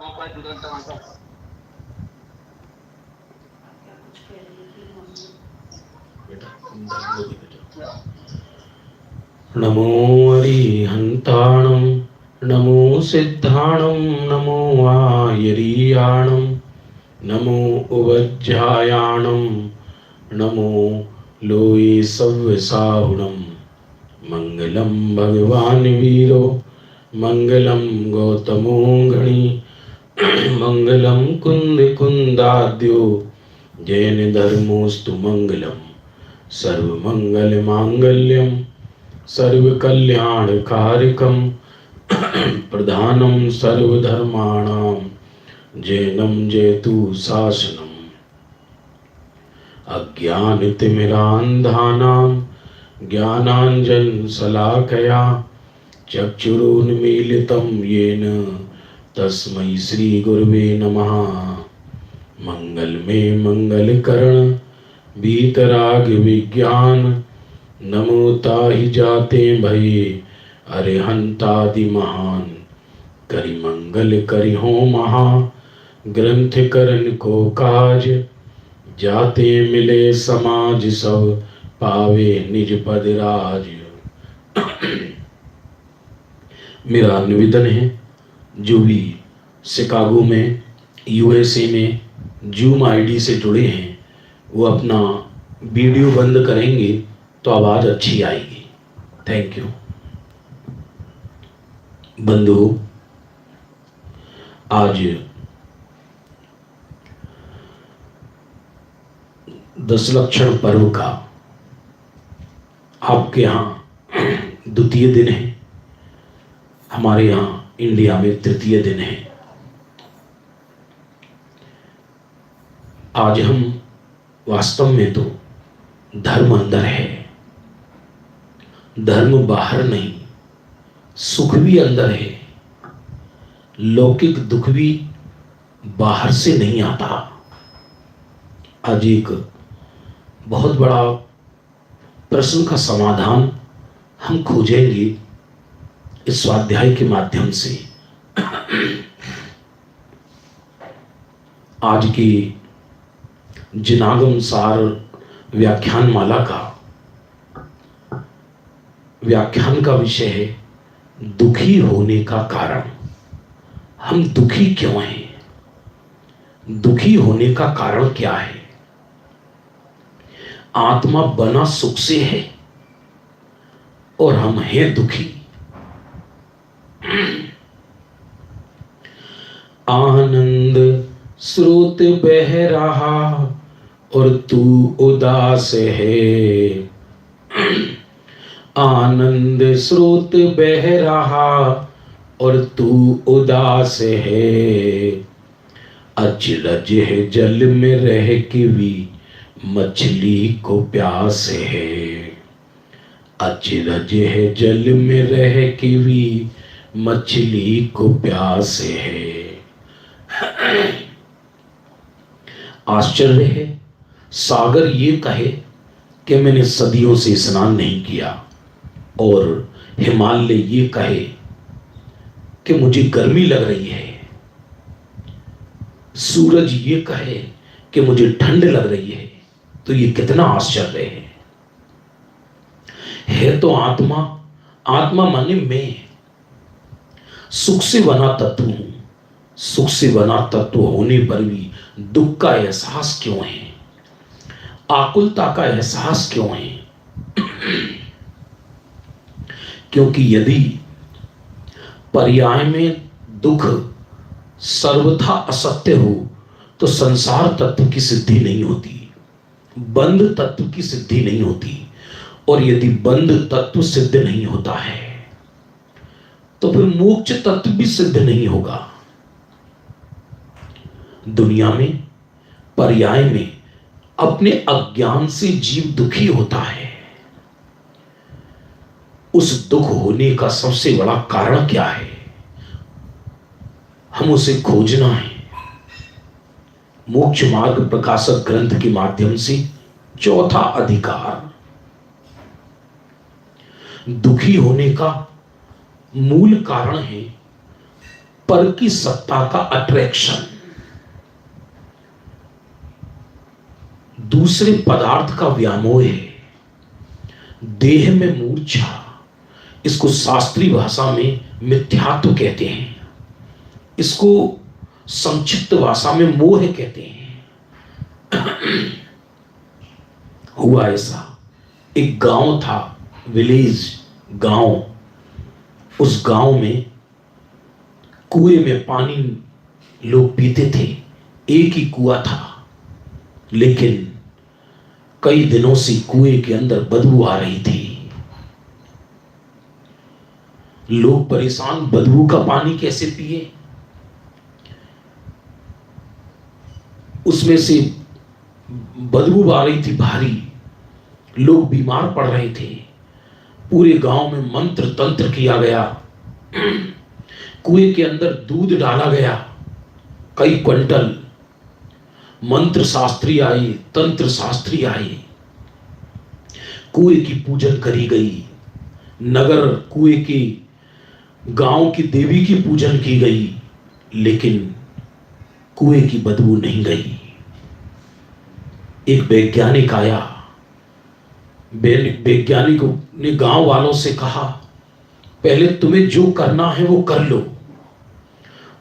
नमो अरिहंताणं नमो सिद्धाणं नमो आयरीयाणं नमो उवज्जायाणं नमो लोये सव्यसाहुणं मंगलम भगवान वीरो मंगलम गौतमो गणी मंगलम कुंद कुंदाद्यो जैन धर्मोस्तु मंगलम सर्वमंगल मांगल्यम सर्वकल्याणकारकं प्रधानं सर्वधर्माणां जैनं जयतु शासनम् अज्ञानतिमिरान्धानां ज्ञानाञ्जनशलाकया चक्षुरुन्मीलितं येन तस्मै श्रीगुरवे नमः। मंगलमय मंगलकरण बीतराग विज्ञान नमो ताहि जाते भये अरिहंतादि महान करि मंगल करि हो महा ग्रंथ करन को काज जाते मिले समाज सब पावे निज पद राज। मेरा निवेदन है जो भी शिकागो में यूएसए में जूम आईडी से जुड़े हैं वो अपना वीडियो बंद करेंगे तो आवाज अच्छी आएगी। Thank you. बंधु, आज दशलक्षण पर्व का आपके यहाँ द्वितीय दिन है, हमारे यहाँ इंडिया में तृतीय दिन है। आज हम वास्तव में तो धर्म अंदर है, धर्म बाहर नहीं, सुख भी अंदर है, लौकिक दुख भी बाहर से नहीं आता। आज एक बहुत बड़ा प्रश्न का समाधान हम खोजेंगे इस स्वाध्याय के माध्यम से। आज की जिनागम सार व्याख्यान माला का व्याख्यान का विषय है दुखी होने का कारण। हम दुखी क्यों हैं? दुखी होने का कारण क्या है? आत्मा बना सुख से है और हम हैं दुखी। आनंद स्रोत बह रहा और तू उदास है। आनंद स्रोत बह रहा और तू उदास है। अचरज है जल में रह के भी मछली को प्यास है। अचरज है जल में रह के भी मछली को प्यास है। आश्चर्य है सागर ये कहे कि मैंने सदियों से स्नान नहीं किया, और हिमालय ये कहे कि मुझे गर्मी लग रही है। सूरज ये कहे कि मुझे ठंड लग रही है। तो ये कितना आश्चर्य है तो आत्मा, आत्मा माने मैं सुख से बना तत्व हूं। सुख से बना तत्व होने पर भी दुख का एहसास क्यों है? आकुलता का एहसास क्यों है? क्योंकि यदि पर्याय में दुख सर्वथा असत्य हो तो संसार तत्व की सिद्धि नहीं होती, बंध तत्व की सिद्धि नहीं होती। और यदि बंध तत्व सिद्ध नहीं होता है तो फिर मोक्ष तत्व भी सिद्ध नहीं होगा। दुनिया में पर्याय में अपने अज्ञान से जीव दुखी होता है। उस दुख होने का सबसे बड़ा कारण क्या है? हम उसे खोजना है। मोक्ष मार्ग प्रकाशक ग्रंथ के माध्यम से चौथा अधिकार, दुखी होने का मूल कारण है पर की सत्ता का अट्रैक्शन, दूसरे पदार्थ का व्यामोह है, देह में मूर्छा, इसको शास्त्रीय भाषा में मिथ्यात्व कहते हैं, इसको संक्षिप्त भाषा में मोह कहते हैं। हुआ ऐसा, एक गांव था, विलेज गांव, उस गांव में कुएं में पानी लोग पीते थे, एक ही कुआं था, लेकिन कई दिनों से कुएं के अंदर बदबू आ रही थी। लोग परेशान, बदबू का पानी कैसे पिए, उसमें से बदबू आ रही थी भारी, लोग बीमार पड़ रहे थे। पूरे गांव में मंत्र तंत्र किया गया, कुएं के अंदर दूध डाला गया कई क्विंटल, मंत्र शास्त्री आए, तंत्र शास्त्री आए, कुएं की पूजन करी गई, नगर कुएं की, गांव की देवी की पूजन की गई, लेकिन कुएं की बदबू नहीं गई। एक वैज्ञानिक आया, वैज्ञानिक ने गांव वालों से कहा, पहले तुम्हें जो करना है वो कर लो,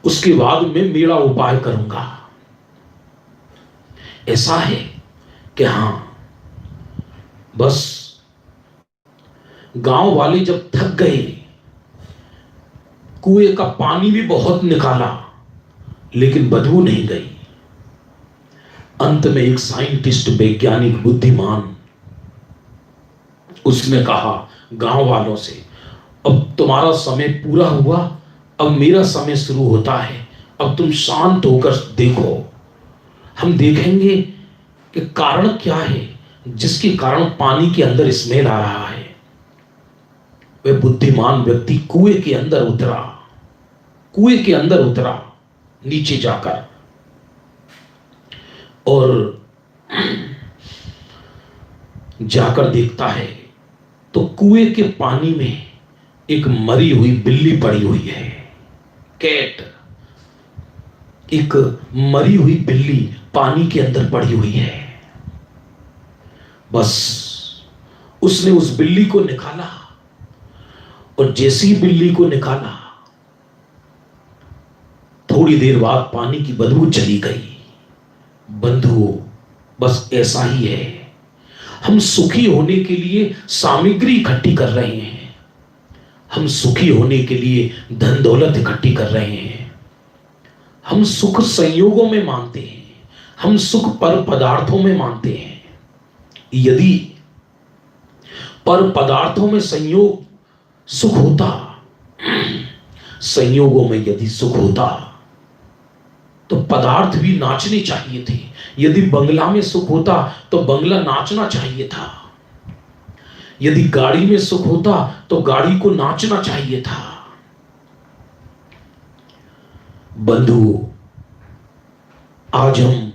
उसके बाद मैं मेरा उपाय करूंगा। ऐसा है कि हां, बस गांव वाले जब थक गए, कुएं का पानी भी बहुत निकाला, लेकिन बदबू नहीं गई। अंत में एक साइंटिस्ट, वैज्ञानिक, बुद्धिमान, उसने कहा गांव वालों से, अब तुम्हारा समय पूरा हुआ, अब मेरा समय शुरू होता है, अब तुम शांत होकर देखो, हम देखेंगे कि कारण क्या है जिसके कारण पानी के अंदर स्मेल आ रहा है। वह बुद्धिमान व्यक्ति कुएं के अंदर उतरा, कुएं के अंदर उतरा नीचे जाकर, और जाकर देखता है तो कुएं के पानी में एक मरी हुई बिल्ली पड़ी हुई है, कैट, एक मरी हुई बिल्ली पानी के अंदर पड़ी हुई है। बस उसने उस बिल्ली को निकाला, और जैसे ही बिल्ली को निकाला, थोड़ी देर बाद पानी की बदबू चली गई। बंधुओं, बस ऐसा ही है, हम सुखी होने के लिए सामग्री इकट्ठी कर रहे हैं, हम सुखी होने के लिए धन दौलत इकट्ठी कर रहे हैं, हम सुख संयोगों में मानते हैं, हम सुख पर पदार्थों में मानते हैं। यदि पर पदार्थों में संयोग सुख होता, संयोगों में यदि सुख होता, तो पदार्थ भी नाचने चाहिए थे। यदि बंगला में सुख होता तो बंगला नाचना चाहिए था, यदि गाड़ी में सुख होता तो गाड़ी को नाचना चाहिए था। बंधुओं, आज हम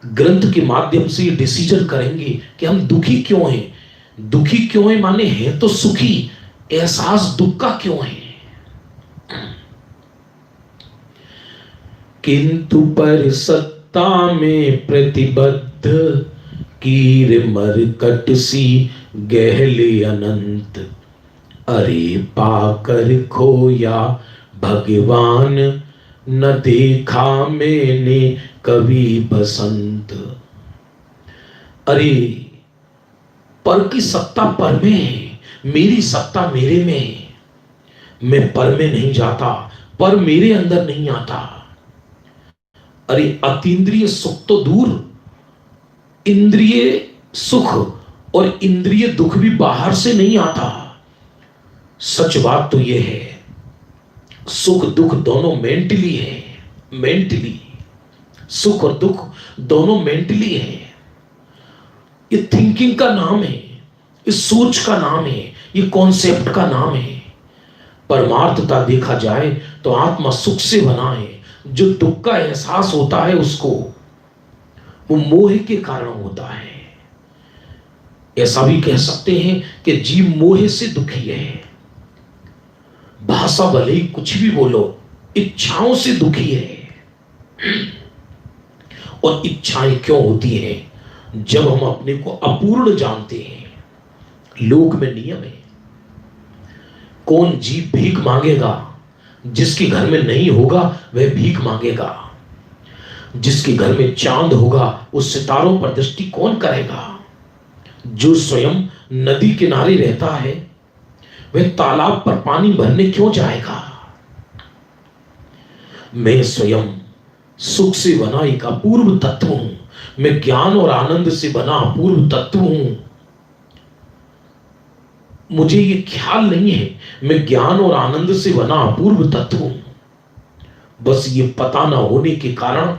ग्रंथ के माध्यम से डिसीजन करेंगे कि हम दुखी क्यों हैं। दुखी क्यों है माने हैं तो सुखी, एहसास दुख का क्यों है। किंतु पर सत्ता में प्रतिबद्ध, कीर मरकट सी गहले अनंत, अरे पाकर खोया भगवान, न देखा मैंने कभी बसंत। अरे पर की सत्ता पर में है, मेरी सत्ता मेरे में है, मैं पर में नहीं जाता, पर मेरे अंदर नहीं आता। अरे अतीन्द्रिय सुख तो दूर, इंद्रिय सुख और इंद्रिय दुख भी बाहर से नहीं आता। सच बात तो यह है, सुख दुख दोनों मेंटली है, मेंटली सुख और दुख दोनों मेंटली है। ये थिंकिंग का नाम है, इस सोच का नाम है, ये कॉन्सेप्ट का नाम है। परमार्थता देखा जाए तो आत्मा सुख से बना है। जो दुख का एहसास होता है उसको, वो मोह के कारण होता है। ऐसा भी कह सकते हैं कि जीव मोह से दुखी है। भाषा भले ही कुछ भी बोलो, इच्छाओं से दुखी है। और इच्छाएं क्यों होती हैं? जब हम अपने को अपूर्ण जानते हैं। लोक में नियम है, कौन जीव भीख मांगेगा? जिसके घर में नहीं होगा वह भीख मांगेगा। जिसके घर में चांद होगा उस सितारों पर दृष्टि कौन करेगा? जो स्वयं नदी किनारे रहता है वह तालाब पर पानी भरने क्यों जाएगा? मैं स्वयं सुख से बना एक अपूर्व तत्व हूं। मैं ज्ञान और आनंद से बना अपूर्व तत्व हूं। मुझे ये ख्याल नहीं है मैं ज्ञान और आनंद से बना अपूर्व तत्व हूं। बस ये पता ना होने के कारण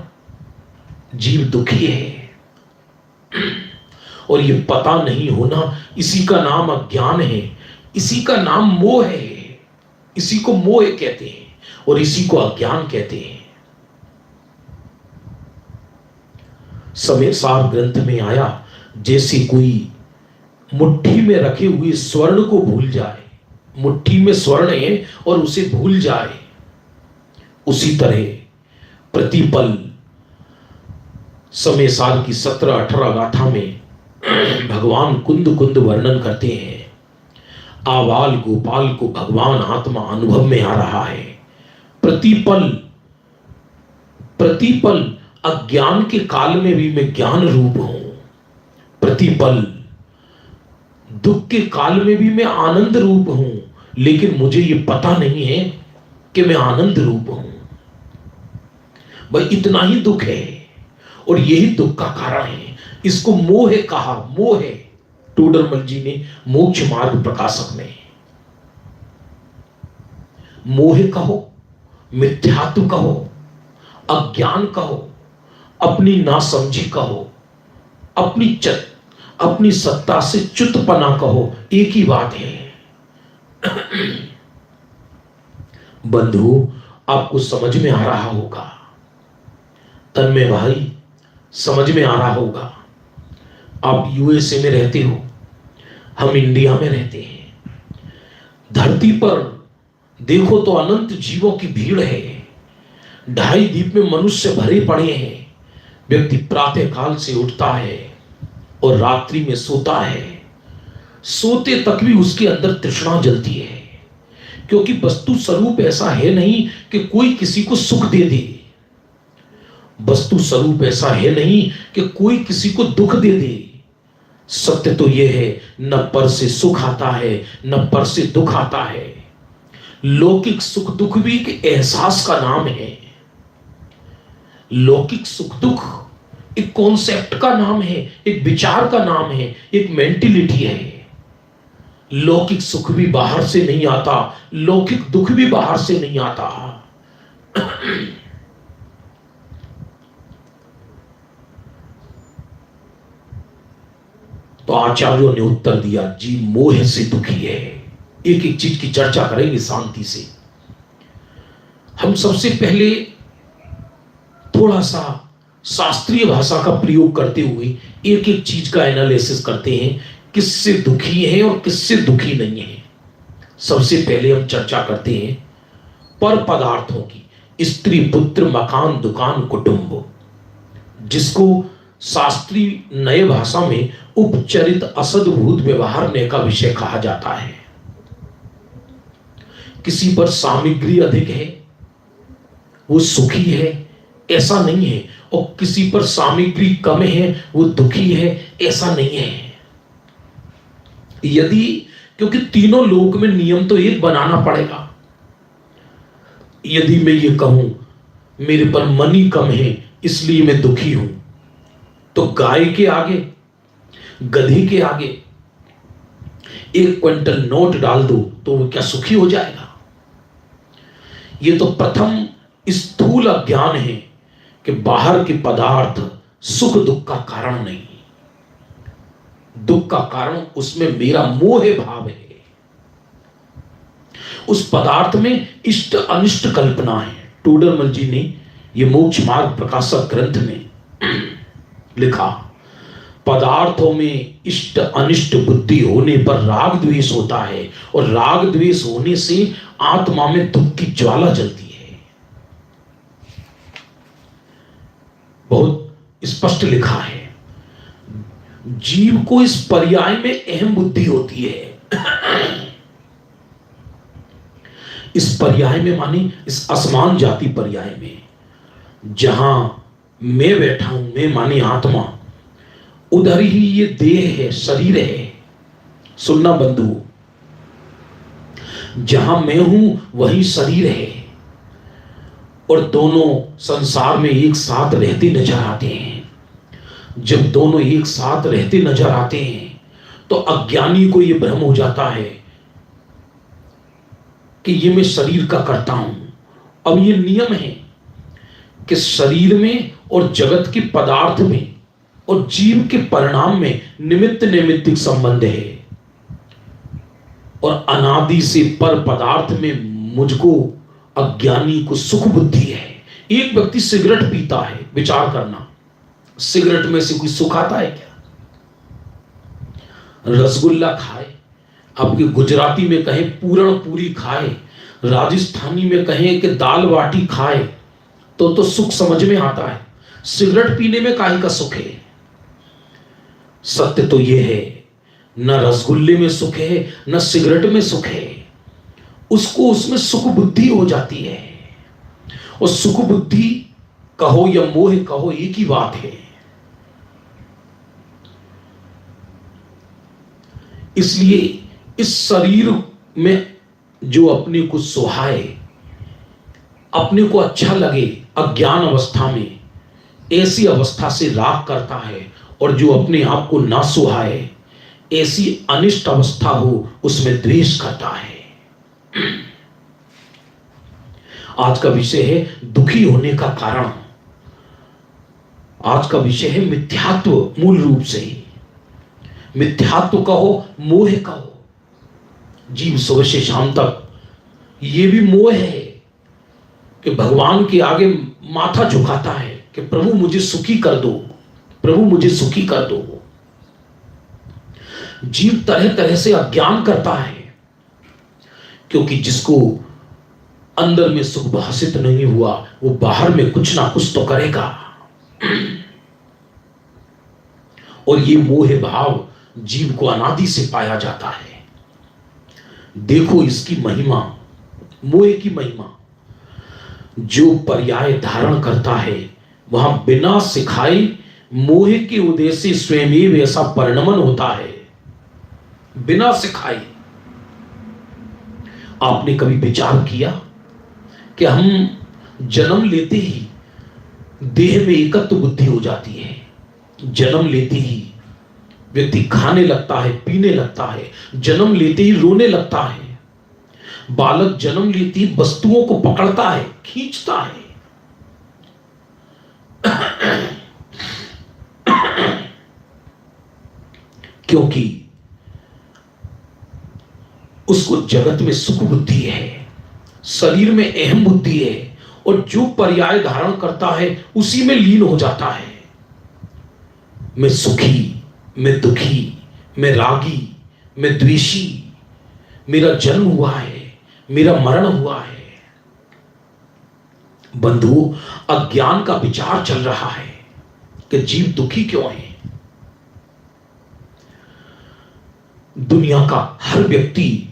जीव दुखी है। और ये पता नहीं होना, इसी का नाम अज्ञान है, इसी का नाम मोह है। इसी को मोह कहते हैं और इसी को अज्ञान कहते हैं। समय सार ग्रंथ में आया, जैसे कोई मुट्ठी में रखे हुए स्वर्ण को भूल जाए, मुट्ठी में स्वर्ण है और उसे भूल जाए, उसी तरह प्रतिपल समय सार की 17-18 गाथा में भगवान कुंद कुंद वर्णन करते हैं। आबाल गोपाल को भगवान आत्मा अनुभव में आ रहा है। प्रतिपल प्रतिपल अज्ञान के काल में भी मैं ज्ञान रूप हूं। प्रतिपल दुख के काल में भी मैं आनंद रूप हूं, लेकिन मुझे यह पता नहीं है कि मैं आनंद रूप हूं। भाई इतना ही दुख है और यही दुख का कारण है। इसको मोह कहा, मोह है टोडरमल जी ने मोक्ष मार्ग प्रकाशक में। मोह कहो, मिथ्यात्व कहो, अज्ञान कहो, अपनी नासमझी कहो, अपनी सत्ता से च्युतपना कहो, एक ही बात है। बंधु आपको समझ में आ रहा होगा, तन्मय भाई समझ में आ रहा होगा। आप यूएसए में रहते हो, हम इंडिया में रहते हैं। धरती पर देखो तो अनंत जीवों की भीड़ है। 2.5 द्वीप में मनुष्य भरे पड़े हैं। व्यक्ति प्रातः काल से उठता है और रात्रि में सोता है। सोते तक भी उसके अंदर तृष्णा जलती है, क्योंकि वस्तु स्वरूप ऐसा है नहीं कि कोई किसी को सुख दे दे। वस्तु स्वरूप ऐसा है नहीं कि कोई किसी को दुख दे दे। सत्य तो यह है, न पर से सुख आता है न पर से दुख आता है। लौकिक सुख दुख भी एक एहसास का नाम है। लौकिक सुख दुख एक कॉन्सेप्ट का नाम है, एक विचार का नाम है, एक मेंटिलिटी है। लौकिक सुख भी बाहर से नहीं आता, लौकिक दुख भी बाहर से नहीं आता। तो आचार्यों ने उत्तर दिया, जी मोह से दुखी है। एक एक चीज की चर्चा करेंगे शांति से। हम सबसे पहले थोड़ा सा शास्त्रीय भाषा का प्रयोग करते हुए एक एक चीज का एनालिसिस करते हैं, किससे दुखी है और किससे दुखी नहीं है। सबसे पहले हम चर्चा करते हैं पर पदार्थों की, स्त्री पुत्र मकान दुकान कुटुंब, जिसको शास्त्रीय नए भाषा में उपचरित असद्भूत व्यवहार ने का विषय कहा जाता है। किसी पर सामग्री अधिक है वो सुखी है, ऐसा नहीं है, और किसी पर सामग्री कम है वो दुखी है, ऐसा नहीं है। यदि, क्योंकि तीनों लोक में नियम तो एक बनाना पड़ेगा। यदि मैं ये कहूं मेरे पर मनी कम है इसलिए मैं दुखी हूं, तो गाय के आगे, गधे के आगे 1 क्विंटल नोट डाल दो तो वो क्या सुखी हो जाएगा? ये तो प्रथम स्थूल अज्ञान है कि बाहर के पदार्थ सुख दुख का कारण नहीं, दुख का कारण उसमें मेरा मोह भाव है। उस पदार्थ में इष्ट अनिष्ट कल्पना है। टोडरमल जी ने यह मोक्ष मार्ग प्रकाशक ग्रंथ में लिखा, पदार्थों में इष्ट अनिष्ट बुद्धि होने पर राग द्वेष होता है, और राग द्वेष होने से आत्मा में दुख की ज्वाला जलती है। बहुत स्पष्ट लिखा है। जीव को इस पर्याय में अहम बुद्धि होती है। इस पर्याय में माने इस असमान जाति पर्याय में, जहां मैं बैठा हूं, मैं माने आत्मा, उधर ही ये देह है, शरीर है। सुनना बंधु, जहां मैं हूं वही शरीर है, और दोनों संसार में एक साथ रहते नजर आते हैं। जब दोनों एक साथ रहते नजर आते हैं तो अज्ञानी को यह भ्रम हो जाता है कि ये मैं शरीर का करता हूं। अब ये नियम है कि शरीर में और जगत के पदार्थ में और जीव के परिणाम में निमित्त नैमित्तिक संबंध है, और अनादि से पर पदार्थ में मुझको अज्ञानी को सुख बुद्धि है। एक व्यक्ति सिगरेट पीता है, विचार करना, सिगरेट में से कोई सुख आता है क्या? रसगुल्ला खाए, आपके गुजराती में कहें पूरण पूरी खाए, राजस्थानी में कहें कि दाल बाटी खाए, तो सुख समझ में आता है। सिगरेट पीने में काहे का सुख है? सत्य तो यह है, न रसगुल्ले में सुख है न सिगरेट में सुख है। उसको उसमें सुख बुद्धि हो जाती है, और सुख बुद्धि कहो या मोह कहो एक ही बात है। इसलिए इस शरीर में जो अपने को सुहाए, अपने को अच्छा लगे अज्ञान अवस्था में, ऐसी अवस्था से राग करता है, और जो अपने आप को ना सुहाए, ऐसी अनिष्ट अवस्था हो, उसमें द्वेष करता है। आज का विषय है दुखी होने का कारण। आज का विषय है मिथ्यात्व। मूल रूप से मिथ्यात्व कहो, मोह कहो। जीव सुबह से शाम तक ये भी मोह है कि भगवान के आगे माथा झुकाता है कि प्रभु मुझे सुखी कर दो, प्रभु मुझे सुखी कर दो। जीव तरह तरह से अज्ञान करता है, क्योंकि जिसको अंदर में सुख भाषित नहीं हुआ, वो बाहर में कुछ ना कुछ तो करेगा। और ये मोह भाव जीव को अनादि से पाया जाता है। देखो इसकी महिमा, मोह की महिमा। जो पर्याय धारण करता है, वहां बिना सिखाए मोह के उदय से स्वयं ऐसा परिणमन होता है, बिना सिखाए। आपने कभी विचार किया कि हम जन्म लेते ही देह में एकत्व बुद्धि हो जाती है। जन्म लेते ही व्यक्ति खाने लगता है, पीने लगता है, जन्म लेते ही रोने लगता है। बालक जन्म लेते ही वस्तुओं को पकड़ता है, खींचता है। क्योंकि उसको जगत में सुख बुद्धि है, शरीर में अहम बुद्धि है, और जो पर्याय धारण करता है उसी में लीन हो जाता है। मैं सुखी, मैं दुखी, मैं रागी, मैं द्वेषी, मेरा जन्म हुआ है, मेरा मरण हुआ है। बंधु, अज्ञान का विचार चल रहा है कि जीव दुखी क्यों है। दुनिया का हर व्यक्ति,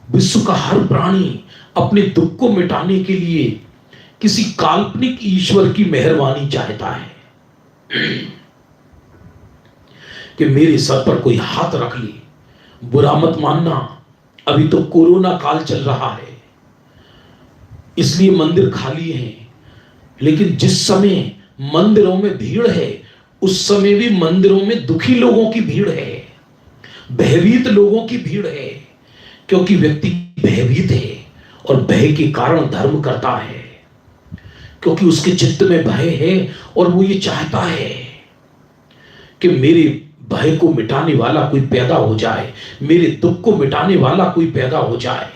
विश्व का हर प्राणी अपने दुख को मिटाने के लिए किसी काल्पनिक ईश्वर की मेहरबानी चाहता है कि मेरे सर पर कोई हाथ रख ले। बुरा मत मानना, अभी तो कोरोना काल चल रहा है, इसलिए मंदिर खाली हैं। लेकिन जिस समय मंदिरों में भीड़ है, उस समय भी मंदिरों में दुखी लोगों की भीड़ है, भयभीत लोगों की भीड़ है। क्योंकि व्यक्ति भयभीत है और भय के कारण धर्म करता है, क्योंकि उसके चित्त में भय है और वो ये चाहता है कि मेरे भय को मिटाने वाला कोई पैदा हो जाए, मेरे दुख को मिटाने वाला कोई पैदा हो जाए।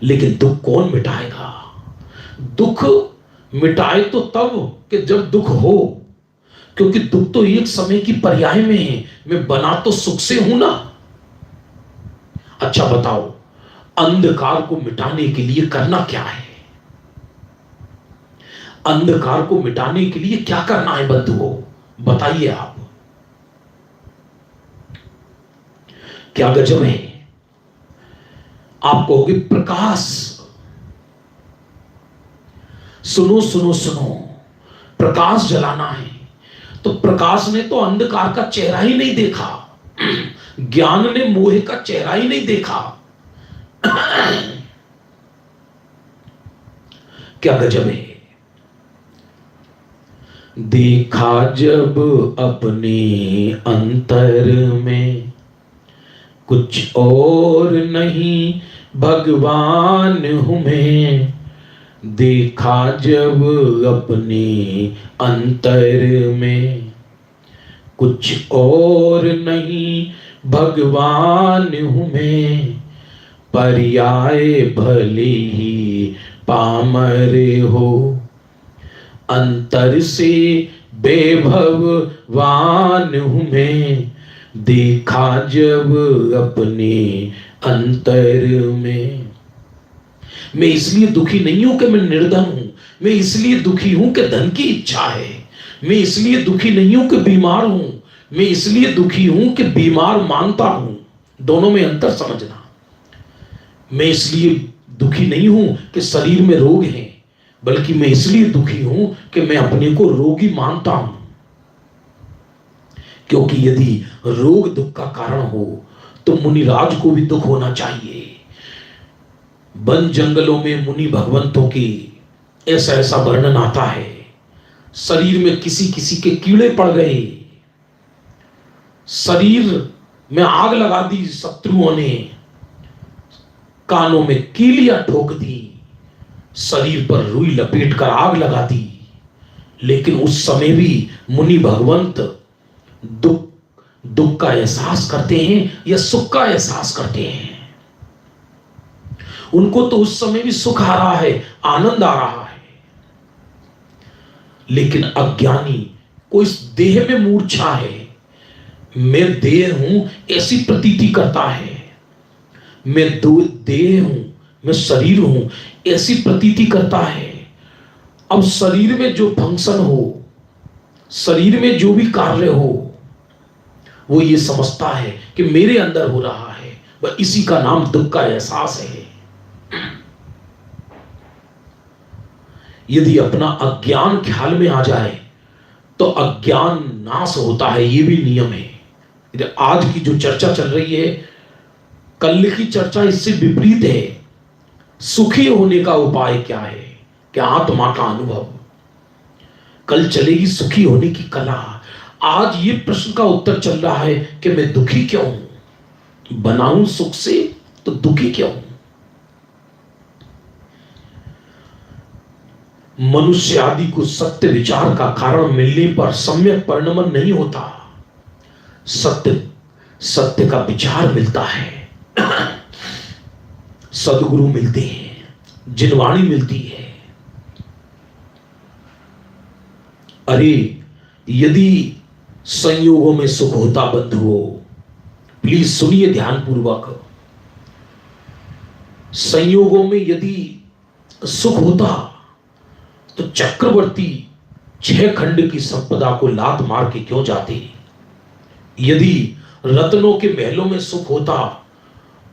लेकिन दुख कौन मिटाएगा? दुख मिटाए तो तब कि जब दुख हो, क्योंकि दुख तो एक समय की पर्याय में है। मैं बना तो सुख से हूं ना। अच्छा बताओ, अंधकार को मिटाने के लिए करना क्या है? अंधकार को मिटाने के लिए क्या करना है बंधुओं, बताइए आप। क्या गजब है। आप कहोगे प्रकाश, सुनो सुनो सुनो, प्रकाश जलाना है। तो प्रकाश ने तो अंधकार का चेहरा ही नहीं देखा, ज्ञान ने मोह का चेहरा ही नहीं देखा। क्या गजब है। देखा जब अपने अंतर में, कुछ और नहीं भगवान हूं मैं। देखा जब अपने अंतर में, कुछ और नहीं भगवान हूं मैं। पर्याय भले ही पामर हो, अंतर से बेभगवान हूं मैं। देखा जब अपने अंतर में। मैं इसलिए दुखी नहीं हूं कि मैं निर्धन हूं, मैं इसलिए दुखी हूं कि धन की इच्छा है। मैं इसलिए दुखी नहीं हूं कि बीमार हूं, मैं इसलिए दुखी हूं कि बीमार मानता हूं। दोनों में अंतर समझना। मैं इसलिए दुखी नहीं हूं कि शरीर में रोग हैं, बल्कि मैं इसलिए दुखी हूं कि मैं अपने को रोगी मानता हूं। क्योंकि यदि रोग दुख का कारण हो तो मुनिराज को भी दुख होना चाहिए। वन जंगलों में मुनि भगवंतों की ऐसा ऐसा वर्णन आता है, शरीर में किसी किसी के कीड़े पड़ गए, शरीर में आग लगा दी शत्रुओं ने, कानों में कीलियां ठोक दी, शरीर पर रुई लपेट कर आग लगा दी। लेकिन उस समय भी मुनि भगवंत दुख का एहसास करते हैं या सुख का एहसास करते हैं। उनको तो उस समय भी सुख आ रहा है, आनंद आ रहा है। लेकिन अज्ञानी को इस देह में मूर्छा है, मैं देह हूं ऐसी प्रतीति करता है, मैं दो देह हूं, मैं शरीर हूं ऐसी प्रतीति करता है। अब शरीर में जो फंक्शन हो, शरीर में जो भी कार्य हो, वो ये समझता है कि मेरे अंदर हो रहा है, वह इसी का नाम दुख का एहसास है। यदि अपना अज्ञान ख्याल में आ जाए तो अज्ञान नाश होता है, ये भी नियम है। आज की जो चर्चा चल रही है, कल की चर्चा इससे विपरीत है। सुखी होने का उपाय क्या है, क्या आत्मा का अनुभव। कल चलेगी सुखी होने की कला। आज ये प्रश्न का उत्तर चल रहा है कि मैं दुखी क्यों हूं, बनाऊं सुख से तो दुखी क्यों हूं। मनुष्य आदि को सत्य विचार का कारण मिलने पर सम्यक परिणमन नहीं होता, सत्य का विचार मिलता है। सदगुरु मिलते हैं, जिनवाणी मिलती है। अरे यदि संयोगों में सुख होता बंधुओं, प्लीज सुनिए ध्यानपूर्वक, संयोगों में यदि सुख होता तो चक्रवर्ती 6 खंड की संपदा को लात मार के क्यों जाते। यदि रत्नों के महलों में सुख होता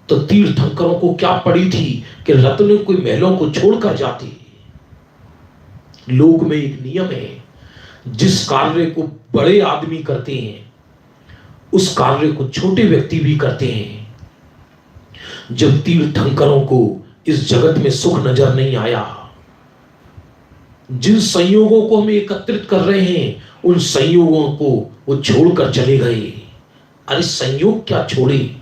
तो तीर्थंकरों को क्या पड़ी थी कि रत्नों के महलों को छोड़कर जाते। लोक में एक नियम है, जिस कार्य को बड़े आदमी करते हैं उस कार्य को छोटे व्यक्ति भी करते हैं। जब तीर्थंकरों को इस जगत में सुख नजर नहीं आया, जिन संयोगों को हम एकत्रित कर रहे हैं उन संयोगों को वो छोड़कर चले गए। अरे संयोग क्या छोड़े,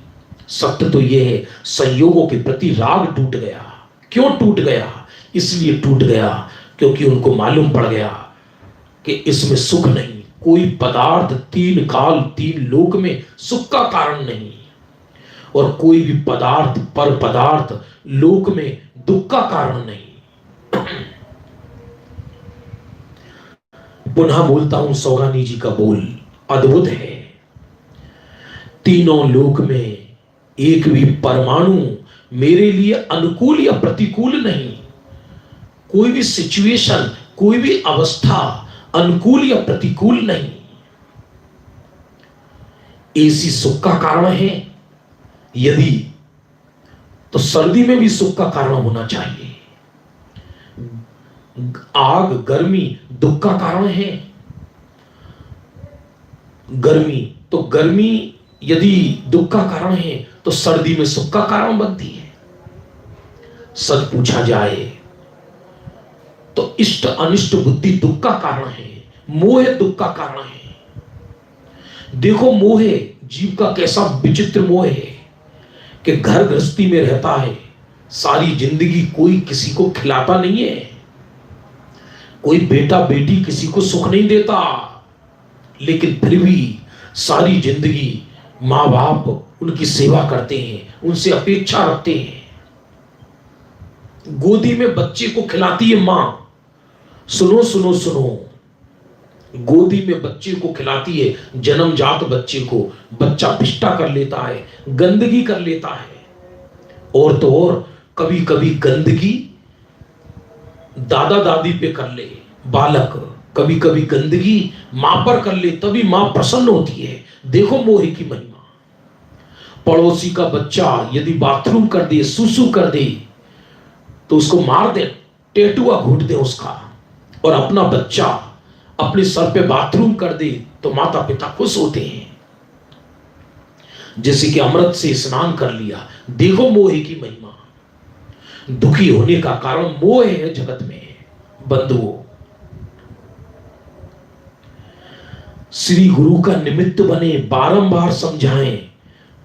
सत्य तो यह है संयोगों के प्रति राग टूट गया। क्यों टूट गया, इसलिए टूट गया क्योंकि उनको मालूम पड़ गया कि इसमें सुख नहीं। कोई पदार्थ 3 काल 3 लोक में सुख का कारण नहीं, और कोई भी पदार्थ पर पदार्थ लोक में दुख का कारण नहीं। पुनः बोलता हूं सौगानी जी का बोल अद्भुत है। तीनों लोक में एक भी परमाणु मेरे लिए अनुकूल या प्रतिकूल नहीं। कोई भी सिचुएशन, कोई भी अवस्था अनुकूल या प्रतिकूल नहीं। एसी सुख का कारण है यदि, तो सर्दी में भी सुख का कारण होना चाहिए। आग गर्मी दुख का कारण है, गर्मी तो गर्मी यदि दुख का कारण है तो सर्दी में सुख का कारण बनती है। सच पूछा जाए तो इष्ट अनिष्ट बुद्धि दुख का कारण है, मोह दुख का कारण है। देखो मोह जीव का कैसा विचित्र मोह है कि घर गृहस्थी में रहता है, सारी जिंदगी कोई किसी को खिलाता नहीं है, कोई बेटा बेटी किसी को सुख नहीं देता, लेकिन फिर भी सारी जिंदगी माँ बाप उनकी सेवा करते हैं, उनसे अपेक्षा रखते हैं। गोदी में बच्चे को खिलाती है माँ, सुनो सुनो सुनो, गोदी में बच्चे को खिलाती है, जन्मजात बच्चे को, बच्चा पिष्टा कर लेता है, गंदगी कर लेता है। और तो और कभी कभी गंदगी दादा दादी पे कर ले बालक, कभी कभी गंदगी मां पर कर ले, तभी मां प्रसन्न होती है। देखो मोह की महिमा। पड़ोसी का बच्चा यदि बाथरूम कर दे, सुसु कर दे, तो उसको मार दे, टेटुआ घूट दे उसका, और अपना बच्चा अपने सर पे बाथरूम कर दे तो माता पिता खुश होते हैं, जैसे कि अमृत से स्नान कर लिया। देखो मोह की महिमा। दुखी होने का कारण मोह है जगत में। बंधुओं, श्री गुरु का निमित्त बने, बारंबार समझाएं,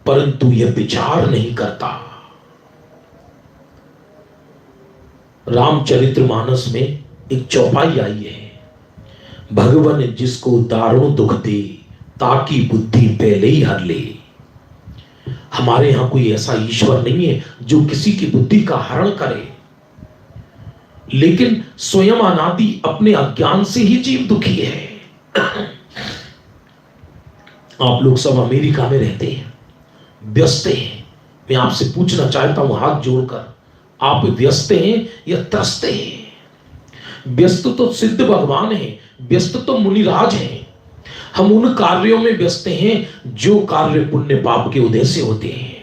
परंतु यह विचार नहीं करता। रामचरितमानस में एक चौपाई आई है, भगवान जिसको दारुण दुख दे, ताकि बुद्धि पहले ही हर ले। हमारे यहां कोई ऐसा ईश्वर नहीं है जो किसी की बुद्धि का हरण करे, लेकिन स्वयं अनादि अपने अज्ञान से ही जीव दुखी है। आप लोग सब अमेरिका में रहते हैं, व्यस्त हैं। मैं आपसे पूछना चाहता हूं हाथ जोड़कर, आप व्यस्त हैं या त्रस्त हैं? व्यस्त तो सिद्ध भगवान है, व्यस्त तो मुनिराज हैं। हम उन कार्यों में व्यस्त हैं जो कार्य पुण्य पाप के उदय से होते हैं।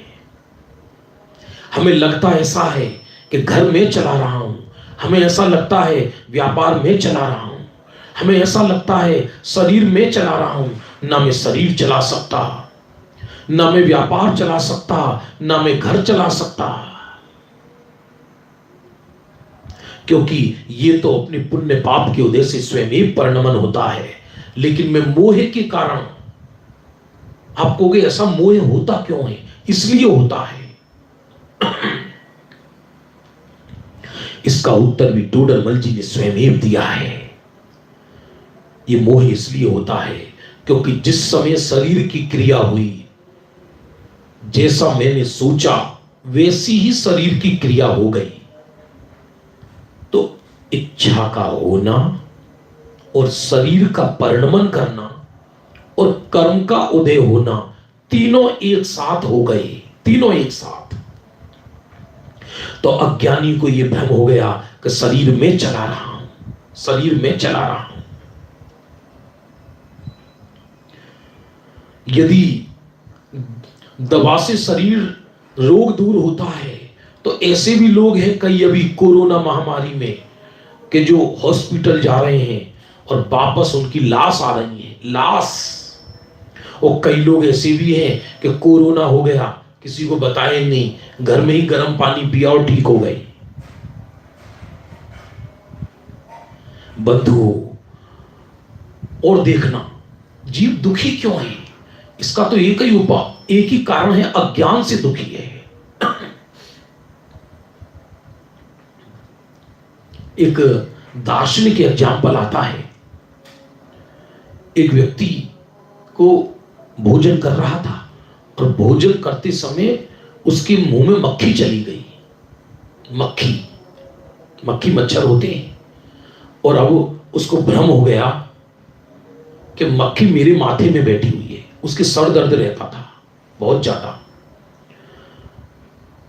हमें लगता ऐसा है कि घर में चला रहा हूं, हमें ऐसा लगता है व्यापार में चला रहा हूं, हमें ऐसा लगता है शरीर में चला रहा हूं। ना मैं शरीर चला सकता, ना मैं व्यापार चला सकता, ना मैं घर चला सकता, क्योंकि ये तो अपने पुण्य पाप के उदय से स्वयं ही परिणमन होता है। लेकिन मैं मोह के कारण, आप कहोगे ऐसा मोह होता क्यों है? इसलिए होता है। इसका उत्तर भी टोडरमल जी ने स्वयं ही दिया है। ये मोह इसलिए होता है क्योंकि जिस समय शरीर की क्रिया हुई, जैसा मैंने सोचा वैसी ही शरीर की क्रिया हो गई, तो इच्छा का होना और शरीर का परिणमन करना और कर्म का उदय होना, तीनों एक साथ हो गए, तीनों एक साथ। तो अज्ञानी को यह भ्रम हो गया कि शरीर में चला रहा हूं, शरीर में चला रहा हूं। यदि दवा से शरीर रोग दूर होता है, तो ऐसे भी लोग हैं कई अभी कोरोना महामारी में कि जो हॉस्पिटल जा रहे हैं और वापस उनकी लाश आ रही है, लाश। और कई लोग ऐसे भी हैं कि कोरोना हो गया, किसी को बताया नहीं, घर में ही गर्म पानी पिया और ठीक हो गए। बंधुओं, और देखना जीव दुखी क्यों है, इसका तो एक ही उपाय, एक ही कारण है, अज्ञान से दुखी है। एक दार्शनिक एग्जाम्पल आता है। एक व्यक्ति को भोजन कर रहा था और भोजन करते समय उसके मुंह में मक्खी चली गई। मक्खी मच्छर होते हैं, और अब उसको भ्रम हो गया कि मक्खी मेरे माथे में बैठी हुई है। उसके सर दर्द रहता था बहुत ज्यादा,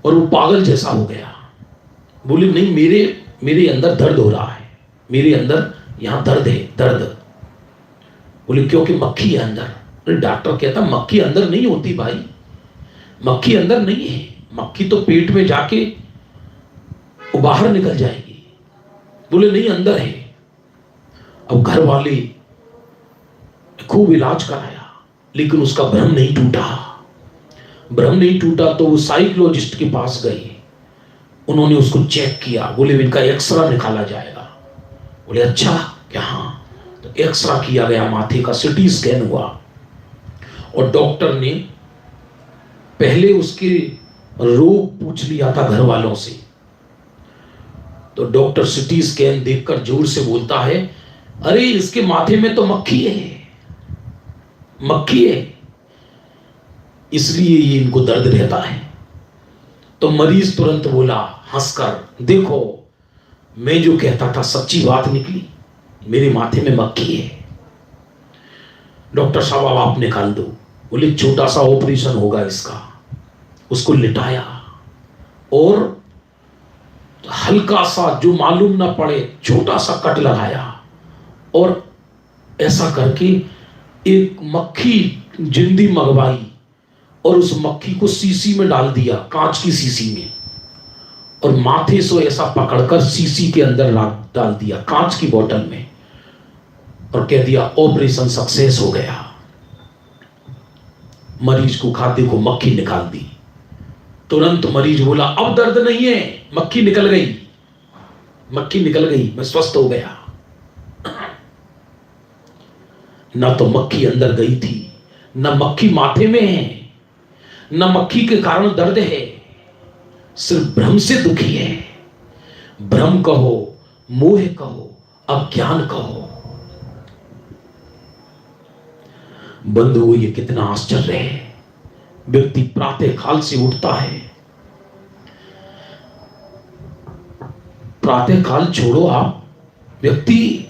और वो पागल जैसा हो गया। बोले नहीं, मेरे अंदर दर्द हो रहा है, मेरे अंदर यहां दर्द है, दर्द। बोले क्योंकि मक्खी है अंदर। डॉक्टर कहता मक्खी अंदर नहीं होती भाई, मक्खी अंदर नहीं है, मक्खी तो पेट में जाके वो बाहर निकल जाएगी। बोले नहीं अंदर है। अब घर वाले खूब इलाज कराया लेकिन उसका भ्रम नहीं टूटा। भ्रम नहीं टूटा तो वो साइकोलॉजिस्ट के पास गए, उन्होंने उसको चेक किया। बोले इनका एक्सरा निकाला जाएगा। बोले अच्छा क्या? हाँ। तो एक्सरा किया गया, माथे का सिटी स्कैन हुआ और डॉक्टर ने पहले उसके रोग पूछ लिया था घर वालों से। तो डॉक्टर सिटी स्कैन देखकर जोर से बोलता है अरे इसके माथे में तो मक्खी है, मक्खी है, इसलिए ये इनको दर्द रहता है। तो मरीज तुरंत बोला हंसकर देखो मैं जो कहता था सच्ची बात निकली, मेरे माथे में मक्खी है। डॉक्टर साहब आप निकाल दो। बोले छोटा सा ऑपरेशन होगा इसका। उसको लिटाया और हल्का सा जो मालूम ना पड़े छोटा सा कट लगाया और ऐसा करके एक मक्खी जिंदी मंगवाई और उस मक्खी को सीसी में डाल दिया, कांच की सीसी में, और माथे से ऐसा पकड़कर सीसी के अंदर डाल दिया, कांच की बोतल में, और कह दिया ऑपरेशन सक्सेस हो गया। मरीज को खाते को मक्खी निकाल दी। तुरंत मरीज बोला अब दर्द नहीं है, मक्खी निकल गई, मक्खी निकल गई, मैं स्वस्थ हो गया। ना तो मक्खी अंदर गई थी, ना मक्खी माथे में है, ना मक्खी के कारण दर्द है, सिर्फ भ्रम से दुखी है। भ्रम कहो, मोह कहो, अज्ञान कहो। बंधुओं ये कितना आश्चर्य है। व्यक्ति प्रातः काल से उठता है, प्रातः काल छोड़ो आप, व्यक्ति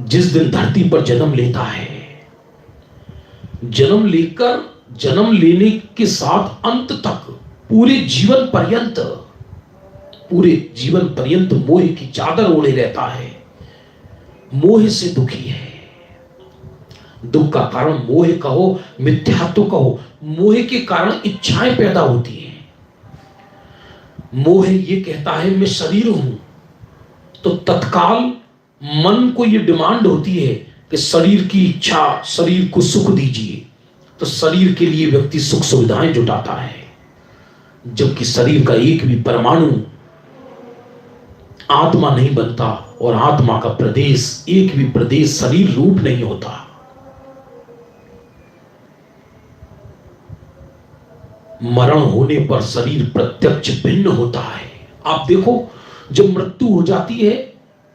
जिस दिन धरती पर जन्म लेता है, जन्म लेकर जन्म लेने के साथ अंत तक पूरे जीवन पर्यंत मोह की चादर ओढ़े रहता है, मोह से दुखी है। दुख का कारण मोह कहो, मिथ्यात्व कहो, मोह के कारण इच्छाएं पैदा होती हैं। मोह ये कहता है मैं शरीर हूं, तो तत्काल मन को ये डिमांड होती है कि शरीर की इच्छा, शरीर को सुख दीजिए, तो शरीर के लिए व्यक्ति सुख सुविधाएं जुटाता है, जबकि शरीर का एक भी परमाणु आत्मा नहीं बनता और आत्मा का प्रदेश, एक भी प्रदेश शरीर रूप नहीं होता। मरण होने पर शरीर प्रत्यक्ष भिन्न होता है। आप देखो जब मृत्यु हो जाती है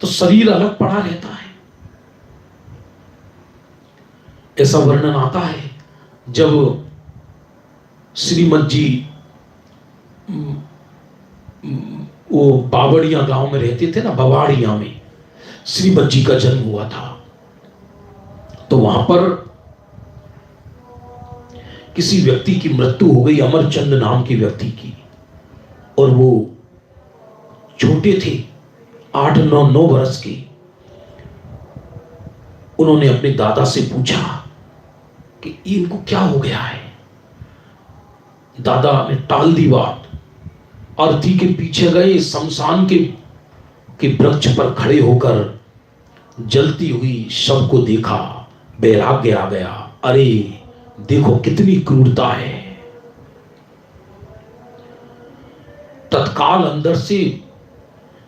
तो शरीर अलग पड़ा रहता है। ऐसा वर्णन आता है जब श्रीमद जी वो बावड़िया गांव में रहते थे ना, बवाड़िया में श्रीमद जी का जन्म हुआ था। तो वहां पर किसी व्यक्ति की मृत्यु हो गई, अमरचंद नाम के व्यक्ति की, और वो छोटे थे, 8-9 वर्ष के। उन्होंने अपने दादा से पूछा कि इनको क्या हो गया है। दादा ने टाल दी बात, अर्थी के पीछे गए, शमशान के वृक्ष पर खड़े होकर जलती हुई शव को देखा, वैराग्य आ गया। अरे देखो कितनी क्रूरता है। तत्काल अंदर से